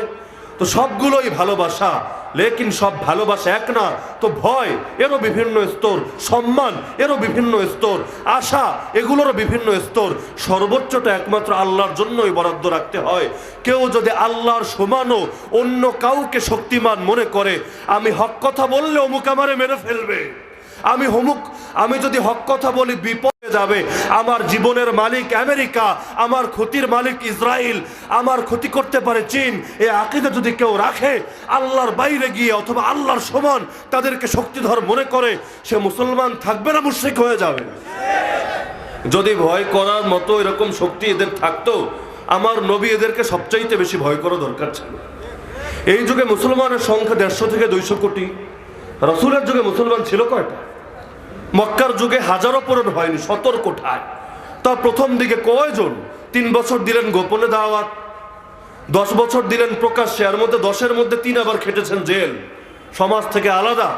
[SPEAKER 1] তো সবগুলোই ভালোবাসা, লেকিন সব ভালোবাসা এক না। তো ভয়, এরও বিভিন্ন স্তর, সম্মান এরও বিভিন্ন স্তর, আশা এগুলোরও বিভিন্ন স্তর। সর্বোচ্চটা একমাত্র আল্লাহর জন্যই বরাদ্দ রাখতে হয়। কেউ যদি আল্লাহর সমানও অন্য কাউকে শক্তিমান মনে করে, আমি হক কথা বললে অমুক আমারে মেরে ফেলবে, আমি যদি হক কথা বলি বিপদে যাবে, আমার জীবনের মালিক আমেরিকা, আমার ক্ষতির মালিক ইসরায়েল, আমার ক্ষতি করতে পারে চীন, এই আকীদা যদি কেউ রাখে, আল্লাহর বাইরে গিয়ে অথবা আল্লাহর সমান তাদেরকে শক্তিধর মনে করে, সে মুসলমান থাকবে না মুশরিক হয়ে যাবে? যদি ভয় করার মতো এরকম শক্তি এদের থাকতো, আমার নবী এদেরকে সবচাইতে বেশি ভয় করা দরকার ছিল। এই যুগে মুসলমানের সংখ্যা 150 থেকে 200 কোটি। রাসূলের যুগে মুসলমান ছিল কয়টা? মক্কার যুগে হাজারও পূরণ হয়নি, 17 কোঠায়। তা প্রথম দিকে কয়জন? 3 বছর দিলেন গোপনে দাওয়াত, 10 বছর দিলেন প্রকাশ্যে, এর মধ্যে 10-এর মধ্যে 3 আবার খেটেছেন জেল, সমাজ থেকে আলাদা।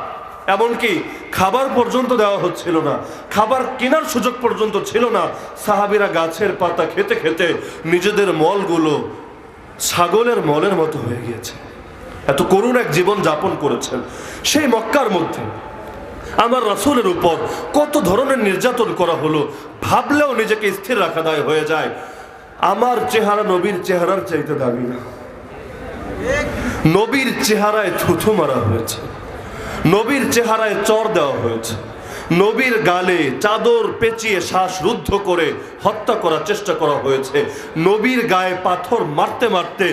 [SPEAKER 1] এমনকি খাবার পর্যন্ত দেওয়া হচ্ছিল না, খাবার কেনার সুযোগ পর্যন্ত ছিল না। সাহাবীরা গাছের পাতা খেতে খেতে নিজেদের মলগুলো ছাগলের মলের মতো হয়ে গিয়েছে। এত করুণ এক জীবন যাপন করেছেন। সেই মক্কার মধ্যে আমার রাসূলের উপর কত ধরনের নির্যাতন করা হলো, ভাবলেও নিজেকে স্থির রাখা দায় হয়ে যায়। আমার চেহারা নবীর চেহারার চাইতে দামি না। নবীর চেহারায় থুথু মারা হয়েছে, নবীর চেহারায় চর দেওয়া হয়েছে, নবীর গালে চাদর পেঁচিয়ে শ্বাসরুদ্ধ করে হত্যা করার চেষ্টা করা হয়েছে, নবীর গায়ে পাথর মারতে মারতে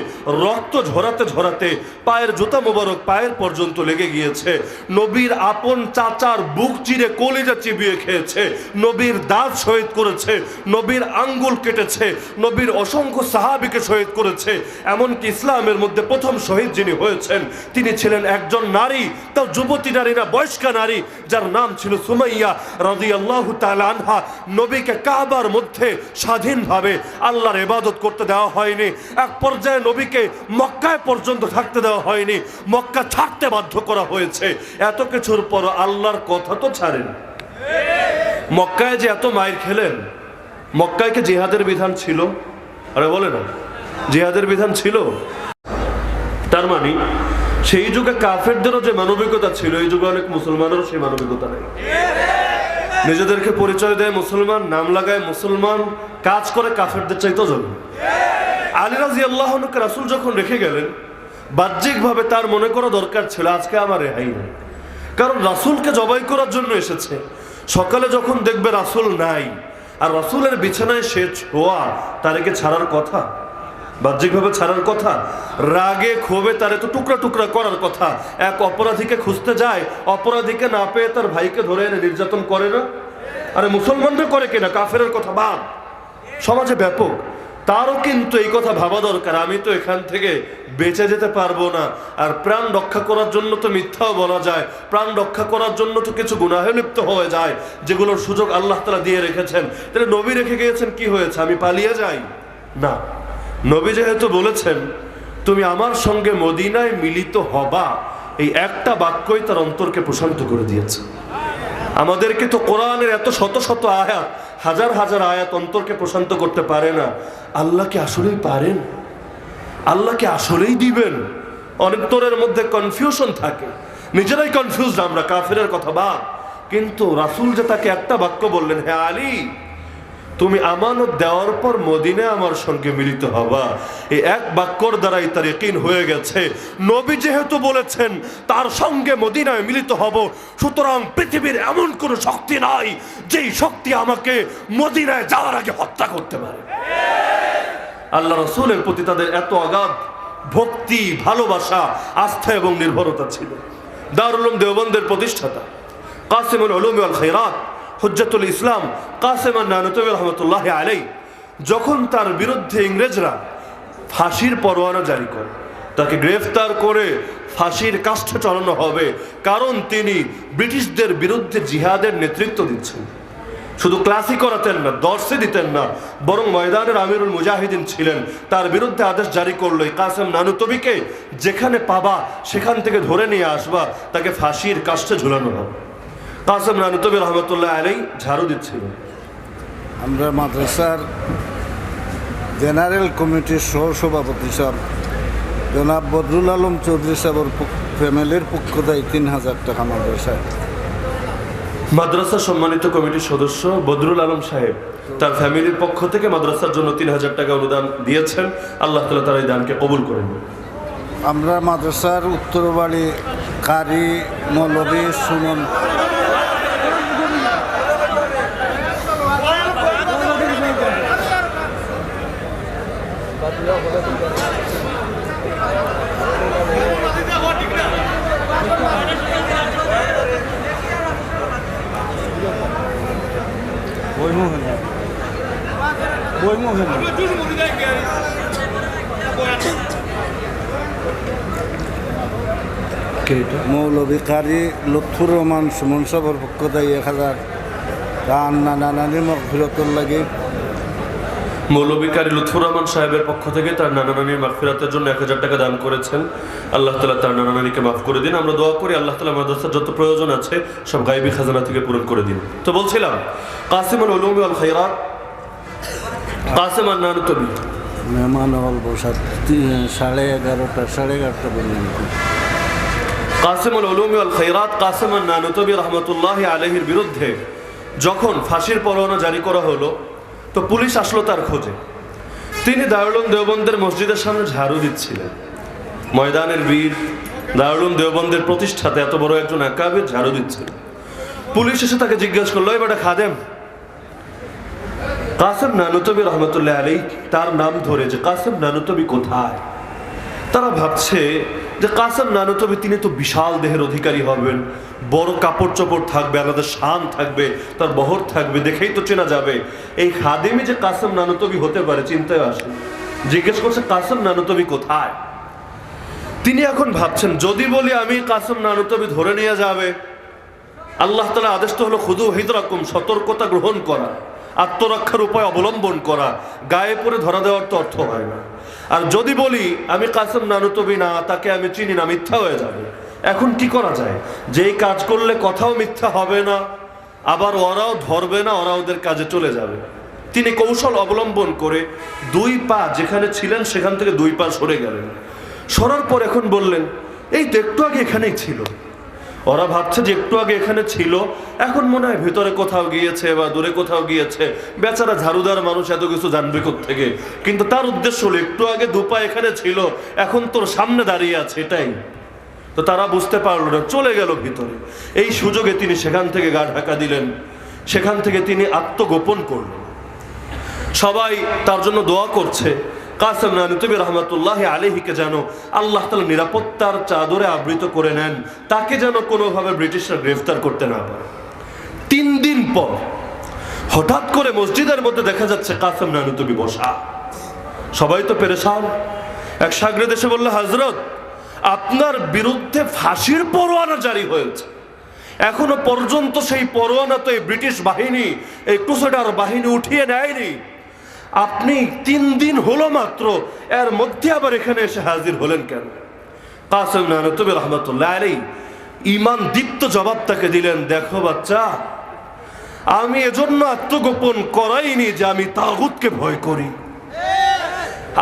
[SPEAKER 1] রক্ত ঝরাতে ঝরাতে পায়ের জুতা মোবারক পায়ের পর্যন্ত লেগে গিয়েছে, নবীর আপন চাচার বুক চিরে কলিজা চিবিয়ে খেয়েছে, নবীর দাঁত শহীদ করেছে, নবীর আঙ্গুল কেটেছে, নবীর অসংখ্য সাহাবীকে শহীদ করেছে। এমনকি ইসলামের মধ্যে প্রথম শহীদ যিনি হয়েছেন তিনি ছিলেন একজন নারী, তাও যুবতী নারী না, বয়স্কা নারী, যার নাম ছিল সুমাইয়া রাদিয়াল্লাহু তাআলা আনহা। নবীকে কাবার মধ্যে স্বাধীনভাবে আল্লাহর ইবাদত করতে দেওয়া হয়নি। এক পর্যায়ে নবীকে মক্কায় পর্যন্ত থাকতে দেওয়া হয়নি, মক্কা ছাড়তে বাধ্য করা হয়েছে। এত কিছুর পর আল্লাহর কথা তো ছাড়েন। মক্কায় যে এত মাইর খেলেন, মক্কায় কি জিহাদের বিধান ছিল? আরে বলে না, জিহাদের বিধান ছিল। তার মানে সেই যুগে কাফেরদেরও যে মানবিকতা ছিল, এই যুগে অনেক মুসলমানেরও সেই মানবিকতা নেই। নিজেদেরকে পরিচয় দেয় মুসলমান, নাম লাগায় মুসলমান, কাজ করে কাফেরদের চাইতেও জন্য। আলী রাদিয়াল্লাহু আনহুকে রাসূল যখন রেখে গেলেন, বাহ্যিকভাবে তার মনে করা দরকার ছিল আজকে আমার রেহাই নেই, কারণ রাসূলকে জবাই করার জন্য এসেছে। সকালে যখন দেখবে রাসূল নাই আর রাসূলের বিছানায় সে ছোঁয়া, তারকে ছাড়ার কথা? বাহ্যিকভাবে ছাড়ার কথা? রাগে ক্ষোভে তারে তো টুকরা টুকরা করার কথা। এক অপরাধীকে খুঁজতে যায়, অপরাধীকে না পেয়ে তার ভাইকে ধরে এনে নির্যাতন করে না? আরে মুসলমানরা করে কিনা, কাফেরের কথা বাদ, সমাজে ব্যাপক। তারও কিন্তু এই কথা ভাবা দরকার, আমি তো এখান থেকে বেঁচে যেতে পারবো না। আর প্রাণ রক্ষা করার জন্য তো মিথ্যাও বলা যায়, প্রাণ রক্ষা করার জন্য তো কিছু গুনাহে লিপ্ত হয়ে যায়, যেগুলোর সুযোগ আল্লাহ তাআলা দিয়ে রেখেছেন। তাহলে নবী রেখে গিয়েছেন, কি হয়েছে আমি পালিয়ে যাই? না, নবী যেহেতু বলেছেন তুমি আমার সঙ্গে মদিনায় মিলিত হবা, এই একটা বাক্যই তার অন্তরকে প্রশান্ত করে দিয়েছে। আমাদেরকে তো কোরআনের এত শত শত আয়াত, হাজার হাজার আয়াত অন্তরকে প্রশান্ত করতে পারে না। আল্লাহ কি আসলেই পারেন? আল্লাহ কি আসলেই দিবেন? অন্তরের মধ্যে কনফিউশন থাকে, নিজেরাই কনফিউজড আমরা, কাফেরের কথা বাদ। কিন্তু রাসূল যে তাকে একটা বাক্য বললেন, হে আলী, তুমি আমানত দেওয়ার পর মদিনায় আমার সঙ্গে মিলিত হবা, এই এক বাক্যর দ্বারাই তার ইয়াকিন হয়ে গেছে। নবী যেহেতু বলেছেন তার সঙ্গে মদিনায় মিলিত হব, সুতরাং পৃথিবীর এমন কোনো শক্তি নাই যেই শক্তি আমাকে মদিনায় যাওয়ার আগে হত্যা করতে পারে। আল্লাহ রাসূলের প্রতি তাদের এত অগাধ ভক্তি, ভালোবাসা, আস্থা এবং নির্ভরতা ছিল। দারুল উলুম দেওবন্দের প্রতিষ্ঠাতা কাসিমুল উলুম ওয়াল খায়রাত হুজ্জাতুল ইসলাম কাসেম আন-নানতুবি রাহমাতুল্লাহি আলাইহি যখন তার বিরুদ্ধে ইংরেজরা ফাঁসির পরোয়ানা জারি করে, তাকে গ্রেফতার করে ফাঁসির কাষ্ঠে চড়ানো হবে, কারণ তিনি ব্রিটিশদের বিরুদ্ধে জিহাদের নেতৃত্ব দিচ্ছেন। শুধু ক্লাসই করাতেন না, দর্শে দিতেন না, বরং ময়দানের আমিরুল মুজাহিদিন ছিলেন। তার বিরুদ্ধে আদেশ জারি করলো, কাসেম নানুতবিকে যেখানে পাবা সেখান থেকে ধরে নিয়ে আসবা, তাকে ফাঁসির কাষ্ঠে ঝুলানো হবে। কাসেম নানুতবি রহমতুল্লাহ আলাই ঝাড়ু দিচ্ছিল।
[SPEAKER 2] আমরা মাদ্রাসার জেনারেল কমিটির সহ সভাপতি সাহেব জনাব বদরুল আলম চৌধুরী সাহেবের ফ্যামিলির পক্ষ দেয় ৩,০০০ টাকা মাদ্রাসায়।
[SPEAKER 1] মাদ্রাসা সম্মানিত কমিটির সদস্য বদরুল আলম সাহেব তার ফ্যামিলির পক্ষ থেকে মাদ্রাসার জন্য ৩,০০০ টাকা অনুদান দিয়েছেন। আল্লাহ তাআলা তার এই দানকে কবুল করেন।
[SPEAKER 2] আমরা মাদ্রাসার উত্তরবাড়ি কারি মৌলভী সুমন মৌলভী কারি লুৎফুর রহমান সুমন সাহেবের পক্ষ দেয় ১,০০০ তার নানানানি মগফিরতর লাগে।
[SPEAKER 1] মৌলভী কারি লুৎফুর রহমান সাহেবের পক্ষ থেকে তার নানা নানির মাগফিরাতের জন্য ১,০০০ টাকা দান করেছেন। আল্লাহ তাআলা তার নানা নানিকে মাফ করে দিন। আমরা দোয়া করি আল্লাহ তাআলা মাদ্রাসার যত প্রয়োজন আছে সব গায়বী খাজানা থেকে পূরণ করে দিন। তো বলছিলাম কাসিমুল উলুম ওয়াল খায়রাত কাসেম নানুতবি
[SPEAKER 2] মেহমান হল বসাত 11:30 11:30 পর্যন্ত।
[SPEAKER 1] কাসিমুল উলুম ওয়াল খায়রাত কাসেম নানুতবি রহমতুল্লাহ আলাইহির বিরুদ্ধে যখন ফাঁসির পরোয়ানা জারি করা হলো, তো পুলিশ আসলো তার খোঁজে। তিনি দারুল উলুম দেওবন্দের মসজিদের সামনে ঝাড়ু দিচ্ছিলেন। ময়দানের বীর, দারুল উলুম দেওবন্দের প্রতিষ্ঠাতা এত বড় একজন আকাবির ঝাড়ু দিচ্ছিলেন। পুলিশ এসে তাকে জিজ্ঞাসা করলো, এবারে খাদেম কাসেম নানুতবি রহমতুল্লাহ আলাইহি, তার নাম ধরে যে কাসেম নানুতবি কোথায়? তারা ভাবছে যে কাসেম নানুতবি তিনি তো বিশাল দেহের অধিকারী হবেন, বড় কাপড় চোপড় থাকবে, আলাদা শান থাকবে, তার বহর থাকবে, দেখেই তো চেনা যাবে। এই খাদেমই যে কাসেম নানুতবি হতে পারে চিন্তায় আসে। জিজ্ঞেস করছে কাসেম নানুতবি কোথায়? তিনি এখন ভাবছেন যদি বলি আমি কাসেম নানুতবি ধরে নিয়ে যাবে, আল্লাহ তাআলা আদেশ তো হলো খুদু হিদরাকুম, সতর্কতা গ্রহণ করা, আত্মরক্ষার উপায় অবলম্বন করা, গায়ে পড়ে ধরা দেওয়ার তো অর্থ হয় না। আর যদি বলি আমি কাসেম নানুতবি না, তাকে আমি চিনি না, মিথ্যা হয়ে যাবে। এখন কি করা যায়? যেই কাজ করলে কথাও মিথ্যা হবে না, আবার ওরাও ধরবে না, ওরা ওদের কাজে চলে যাবে। তিনি কৌশল অবলম্বন করে 2 পা যেখানে ছিলেন সেখান থেকে 2 পা সরে গেলেন। সরার পর এখন বললেন এই তো একটু আগে এখানেই ছিল। ওরা ভাবছে যে একটু আগে এখানে ছিল, এখন মনে হয় ভেতরে কোথাও গিয়েছে বা দূরে কোথাও গিয়েছে, বেচারা ঝাড়ুদার মানুষ এত কিছু জানবে কোত্থেকে। কিন্তু তার উদ্দেশ্য হলো একটু আগে 2 পা এখানে ছিল, এখন তোর সামনে দাঁড়িয়ে আছে, এটাই। তো তারা বুঝতে পারলো না, চলে গেল ভিতরে। এই সুযোগে তিনি সেখান থেকে গা ঢাকা দিলেন, সেখান থেকে তিনি আত্মগোপন করলেন। সবাই তার জন্য দোয়া করছে কাসেম নানুতবি রহমতুল্লাহ আলাইহিকে যেন আল্লাহ তাআলা নিরাপত্তার চাদরে আবৃত করে নেন, তাকে যেন কোনোভাবে ব্রিটিশরা গ্রেফতার করতে না পারে। 3 দিন পর হঠাৎ করে মসজিদের মধ্যে দেখা যাচ্ছে কাসেম নানুতবি বসা। সবাই তো পেরেশান। এক শাগরেদ এসে বলল, হযরত আপনার বিরুদ্ধে ফাঁসির পরোয়ানা জারি হয়েছে, এখনো পর্যন্ত সেই পরোয়ানা তো এই ব্রিটিশ বাহিনী, এই ক্রুসেডার বাহিনী উঠিয়ে নেয়নি। আপনি 3 দিন হলো মাত্র, এর মধ্যে আবার এখানে এসে হাজির হলেন কেন? কাসেম নানুতবি রহমতুল্লাহ আলাইহি ঈমান দীপ্ত জবাব তাকে দিলেন, দেখো বাচ্চা, আমি এজন্য আত্মগোপন করাইনি যে আমি তাগুতকে ভয় করি।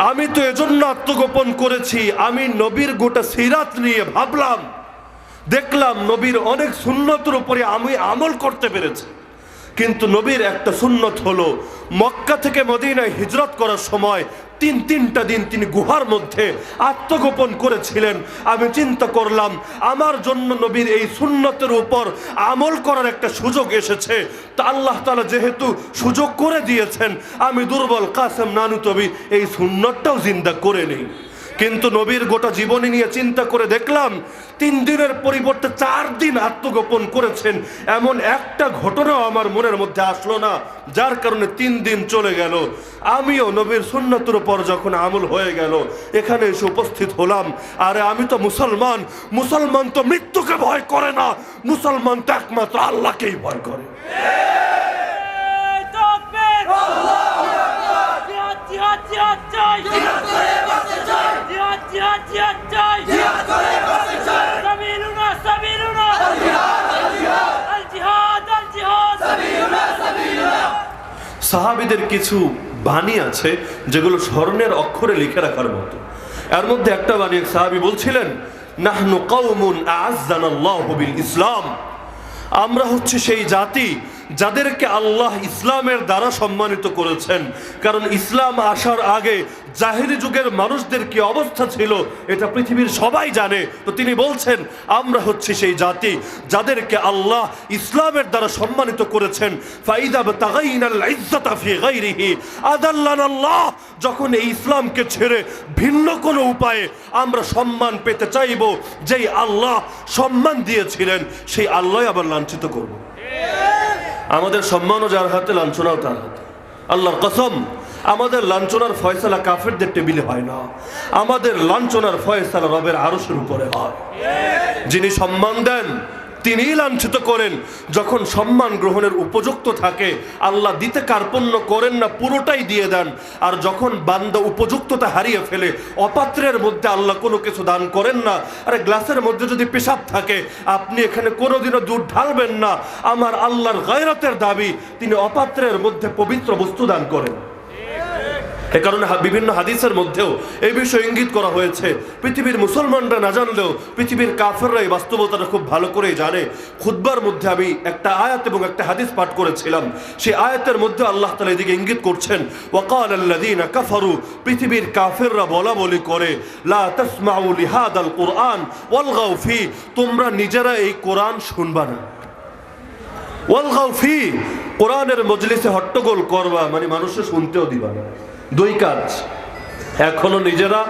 [SPEAKER 1] আমি তো এজন্য আত্মগোপন করেছি, আমি নবীর গোটা সিরাত নিয়ে ভাবলাম, দেখলাম নবীর অনেক সুন্নতের উপরে আমি আমল করতে পেরেছি। কিন্তু নবীর একটা সুন্নত হলো মক্কা থেকে মদিনায় হিজরত করার সময় 3টা দিন তিনি গুহার মধ্যে আত্মগোপন করেছিলেন। আমি চিন্তা করলাম আমার জন্য নবীর এই সুন্নতের উপর আমল করার একটা সুযোগ এসেছে, তা আল্লাহ তাআলা যেহেতু সুযোগ করে দিয়েছেন, আমি দুর্বল কাসেম নানুতবি এই সুন্নতটাও জিন্দা করে নেই। কিন্তু নবীর গোটা জীবনী নিয়ে চিন্তা করে দেখলাম 3 দিনের পরিবর্তে 4 দিন আত্মগোপন করেছেন, এমন একটা ঘটনাও আমার মনের মধ্যে আসলো না, যার কারণে 3 দিন চলে গেল। আমিও নবীর সুন্নতের উপর যখন আমল হয়ে গেল এখানে এসে উপস্থিত হলাম। আরে আমি তো মুসলমান, মুসলমান তো মৃত্যুকে ভয় করে না, মুসলমান তো একমাত্র আল্লাহকেই ভয় করে। সাহাবীদের কিছু বাণী আছে যেগুলো স্বর্ণের অক্ষরে লিখে রাখার মতো। এর মধ্যে একটা বাণী এক সাহাবী বলছিলেন, নাহনু কওমুন আ'আজ্জানাল্লাহু বিল ইসলাম, আমরা হচ্ছে সেই জাতি যাদেরকে আল্লাহ ইসলামের দ্বারা সম্মানিত করেছেন। কারণ ইসলাম আসার আগে জাহিরি যুগের মানুষদের কি অবস্থা ছিল এটা পৃথিবীর সবাই জানে। তো তিনি বলছেন আমরা হচ্ছে সেই জাতি যাদেরকে আল্লাহ ইসলামের দ্বারা সম্মানিত করেছেন। ফাইদা বাতাগাইনাল ইজ্জাতা ফি গায়রিহি আদাল্লানাল্লাহ, যখন এই ইসলামকে ছেড়ে ভিন্ন কোনো উপায়ে আমরা সম্মান পেতে চাইব, যেই আল্লাহ সম্মান দিয়েছিলেন সেই আল্লাহ আবার লাঞ্ছিত করব। আমাদের সম্মানও যার হাতে, লাঞ্ছনাও তার হাতে। আল্লাহর কসম, আমাদের লাঞ্ছনার ফয়সালা কাফেরদের টেবিলে হয় না, আমাদের লাঞ্ছনার ফয়সালা রবের আরশের উপরে হয়। যিনি সম্মান দেন তিনিই লাঞ্ছিত করেন। যখন সম্মান গ্রহণের উপযুক্ত থাকে আল্লাহ দিতে কার্পণ্য করেন না, পুরোটাই দিয়ে দেন। আর যখন বান্দা উপযুক্ততা হারিয়ে ফেলে, অপাত্রের মধ্যে আল্লাহ কোনো কিছু দান করেন না। আরে গ্লাসের মধ্যে যদি পেশাব থাকে আপনি এখানে কোনোদিনও দুধ ঢালবেন না। আমার আল্লাহর গায়রাতের দাবি, তিনি অপাত্রের মধ্যে পবিত্র বস্তু দান করেন। এ কারণে বিভিন্ন হাদিসের মধ্যেও এই বিষয়ে ইঙ্গিত করা হয়েছে। পৃথিবীর মুসলমানরা না জানলেও পৃথিবীর কাফেররা এই বাস্তবতাটা খুব ভালো করেই জানে। খুতবার মধ্যে আমি একটা আয়াত এবং একটা হাদিস পাঠ করেছিলাম, সেই আয়াতের মধ্যে আল্লাহ তাআলা এদিকে ইঙ্গিত করছেন, ওয়াকালাল্লাযীনা কাফারু, পৃথিবীর কাফেররা বলা বলি করে, লা তাসমাউ লিহাদাল কুরআন ওয়ালগাউ ফি, তোমরা নিজেরা এই কোরআন শুনবা না। ওয়ালগাউ ফি, কোরআনের মজলিসে হট্টগোল করবা, মানে মানুষকে শুনতেও দিবা না। দুই কাজ, এখনো নিজেরা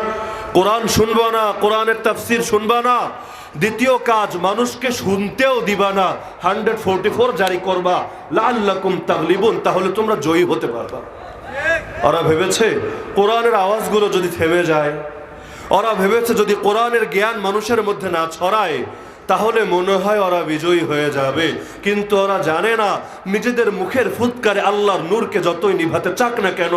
[SPEAKER 1] কোরআন শুনবা না, কোরআনের তাফসীর শুনবা না। দ্বিতীয় কাজ, মানুষকে শুনতেও দিবা না। 144 জারি করবা, লাআল্লাকুম তাগলিবুন, তাহলে তোমরা জয়ী হতে পারবা। ওরা ভেবেছে কোরআনের আওয়াজগুলো যদি থেমে যায়, ওরা ভেবেছে যদি কোরআনের জ্ঞান মানুষের মধ্যে না ছড়ায় তাহলে মনে হয় ওরা বিজয়ী হয়ে যাবে। কিন্তু ওরা জানে না নিজেদের মুখের ফুৎকারে আল্লাহর নূরকে যতই নিভাতে চাক না কেন,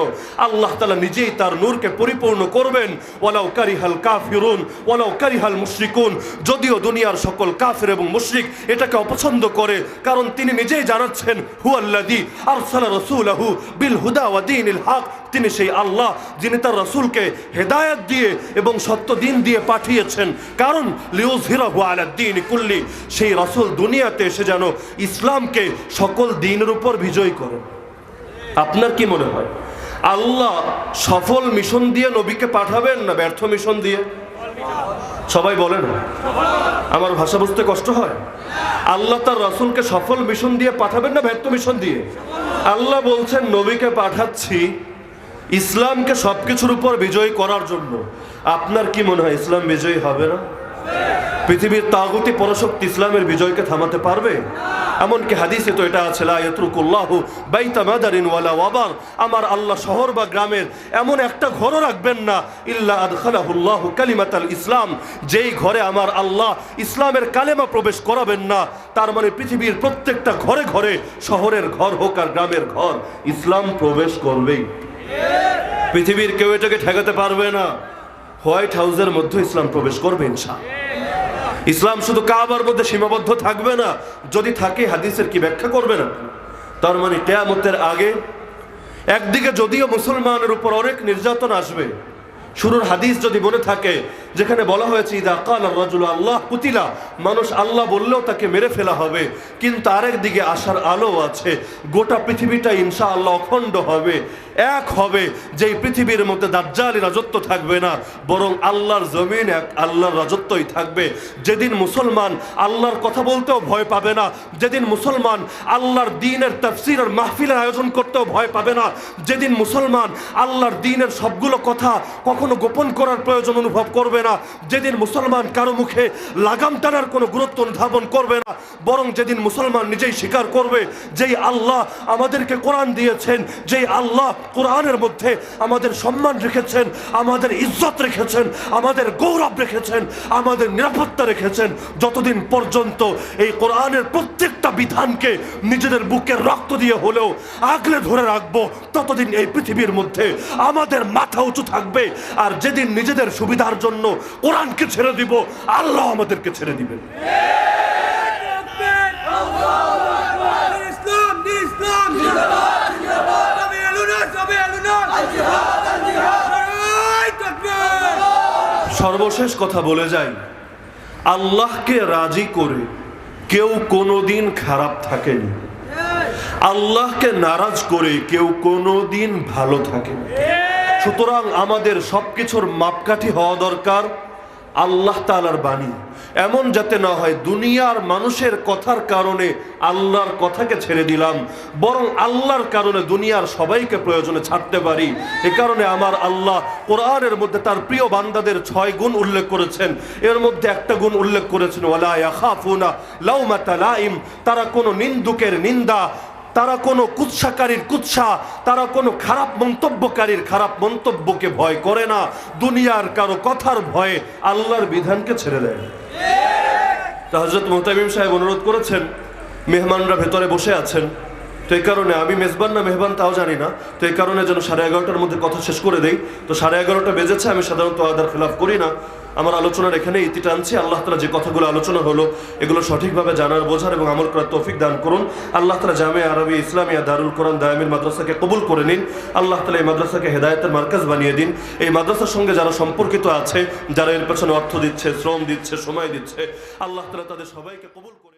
[SPEAKER 1] আল্লাহ তাআলা নিজেই তার নূরকে পরিপূর্ণ করবেন। ওয়ালাউ কারিহাল কাফিরুন ওয়ালাউ কারিহাল মুশরিকুন, যদিও দুনিয়ার সকল কাফির এবং মুশরিক এটাকে অপছন্দ করে, কারণ তিনি নিজেই জানাচ্ছেন হুয়াল্লাযী আরসালা রাসূলাহু বিল হুদা ওয়া দীনিল হক, তিনি সেই আল্লাহ যিনি তার রাসূলকে হেদায়েত দিয়ে এবং সত্য দিন দিয়ে পাঠিয়েছেন। কারণ লিউযহিরাহু আলা দ্বীন কুল্লি, সেই রাসূল দুনিয়াতে এসে যেন ইসলামকে সকল দ্বীনের উপর বিজয় করেন। আপনার কি মনে হয় আল্লাহ সফল মিশন দিয়ে নবীকে পাঠাবেন না ব্যর্থ মিশন দিয়ে? সবাই বলেন, আমার ভাষা বুঝতে কষ্ট হয়। আল্লাহ তার রাসূলকে সফল মিশন দিয়ে পাঠাবেন না ব্যর্থ মিশন দিয়ে? আল্লাহ বলছেন নবীকে পাঠাচ্ছি ইসলামকে সবকিছুর উপর বিজয় করার জন্য। আপনার কি মনে হয় ইসলাম বিজয়ী হবে না? পৃথিবীর তাগুতি পরাশক্তি ইসলামের বিজয়কে থামাতে পারবে? এমনকি হাদিসে তো এটা আছে, লা ইয়াতরুকুল্লাহু বাইতা মাদারিন ওয়ালা ওয়াবার, আমার আল্লাহ শহর বা গ্রামের এমন একটা ঘরও রাখবেন না ইল্লা আদখালাহুল্লাহু কালিমাতাল ইসলাম, যেই ঘরে আমার আল্লাহ ইসলামের কালেমা প্রবেশ করাবেন না। তার মানে পৃথিবীর প্রত্যেকটা ঘরে ঘরে, শহরের ঘর হোক আর গ্রামের ঘর, ইসলাম প্রবেশ করবেই। পৃথিবীর কেউ এটাকে ঠেকাতে পারবে না। হোয়াইট হাউসের মধ্যে ইসলাম প্রবেশ করবে ইনশাআল্লাহ। ইসলাম শুধু কাবার মধ্যে সীমাবদ্ধ থাকবে না, যদি থাকে হাদিসের কি ব্যাখ্যা করবে না? তার মানে কিয়ামতের আগে একদিকে যদিও মুসলমানের উপর অনেক নির্যাতন আসবে, শুরুর হাদিস যদি মনে থাকে যেখানে বলা হয়েছে ইদা কালা রাজুলু আল্লাহ কুতিলা, মানুষ আল্লাহ বললেও তাকে মেরে ফেলা হবে। কিন্তু আরেক দিকে আসার আলো আছে, গোটা পৃথিবীটা ইনশাআল্লাহ অখণ্ড হবে। এক হবে, যেই পৃথিবীর মধ্যে দাজ্জালি রাজত্ব থাকবে না, বরং আল্লাহর জমিন এক আল্লাহর রাজত্বই থাকবে। যেদিন মুসলমান আল্লাহর কথা বলতেও ভয় পাবে না, যেদিন মুসলমান আল্লাহর দ্বীনের তাফসীর আর মাহফিলের আয়োজন করতেও ভয় পাবে না, যেদিন মুসলমান আল্লাহর দ্বীনের সবগুলো কথা কখনো গোপন করার প্রয়োজন অনুভব করবে না, যেদিন মুসলমান কারো মুখে লাগাম টানার কোনো গুরুত্ব অনুধাবন করবে না, বরং যেদিন মুসলমান নিজেই স্বীকার করবে যেই আল্লাহ আমাদেরকে কোরআন দিয়েছেন, যেই আল্লাহ কোরআনের মধ্যে আমাদের সম্মান রেখেছেন, আমাদের ইজ্জত রেখেছেন, আমাদের গৌরব রেখেছেন, আমাদের নিরাপত্তা রেখেছেন, যতদিন পর্যন্ত এই কোরআনের প্রত্যেকটা বিধানকে নিজেদের বুকের রক্ত দিয়ে হলেও আগলে ধরে রাখবো, ততদিন এই পৃথিবীর মধ্যে আমাদের মাথা উঁচু থাকবে। আর যেদিন নিজেদের সুবিধার জন্য কোরআনকে ছেড়ে দিব, আল্লাহ আমাদেরকে ছেড়ে দিবেন। সর্বশেষ কথা বলে যাই, আল্লাহকে রাজি করে কেউ কোনোদিন খারাপ থাকেনি, আল্লাহকে নারাজ করে কেউ কোনোদিন ভালো থাকেনি। সুতরাং আমাদের সবকিছুর মাপকাঠি হওয়া দরকার আল্লাহ তাআলার বাণী, এমন যাতে না হয় দুনিয়ার মানুষের কথার কারণে আল্লাহর কথাকে ছেড়ে দিলাম, বরং আল্লাহর কারণে দুনিয়ার সবাইকে প্রয়োজনে ছাড়তে পারি। এ কারণে আমার আল্লাহ কোরআনের মধ্যে তার প্রিয় বান্দাদের 6 গুণ উল্লেখ করেছেন। এর মধ্যে একটা গুণ উল্লেখ করেছেন, ওয়ালা ইয়াখাফুনা লাউমাতা লাইম, তারা কোনো নিন্দুকের নিন্দা, তারা কোনো কুৎসাকারীর কুৎসা, তারা কোনো খারাপ মন্তব্যকারীর খারাপ মন্তব্যকে ভয় করে না, দুনিয়ার কারো কথার ভয়ে আল্লাহর বিধানকে ছেড়ে দেয়। তো হযরত মুহতামিম সাহেব অনুরোধ করেছেন, মেহমানরা ভেতরে বসে আছেন, তো এই কারণে আমি মেজবান না মেহমান তাও জানি না, তো এই কারণে যেন 11:30টার মধ্যে কথা শেষ করে দেই। তো 11:30টা বেজেছে, আমি সাধারণত আদার খেলাফ করি না, আমার আলোচনার এখানে ইতি টানছি। আল্লাহ তাআলা যে কথাগুলো আলোচনা হলো এগুলো সঠিকভাবে জানার, বোঝার এবং আমল করার তৌফিক দান করুন। আল্লাহ তাআলা জামিয়া আরবি ইসলামিয়া দারুল কোরআন দায়মিল মাদ্রাসাকে কবুল করে নিন। আল্লাহ তাআলা এই মাদ্রাসাকে হেদায়েতের মার্কাজ বানিয়ে দিন। এই মাদ্রাসার সঙ্গে যারা সম্পর্কিত আছে, যারা এর পেছনে অর্থ দিচ্ছে, শ্রম দিচ্ছে, সময় দিচ্ছে, আল্লাহ তাআলা তাদের সবাইকে কবুল করে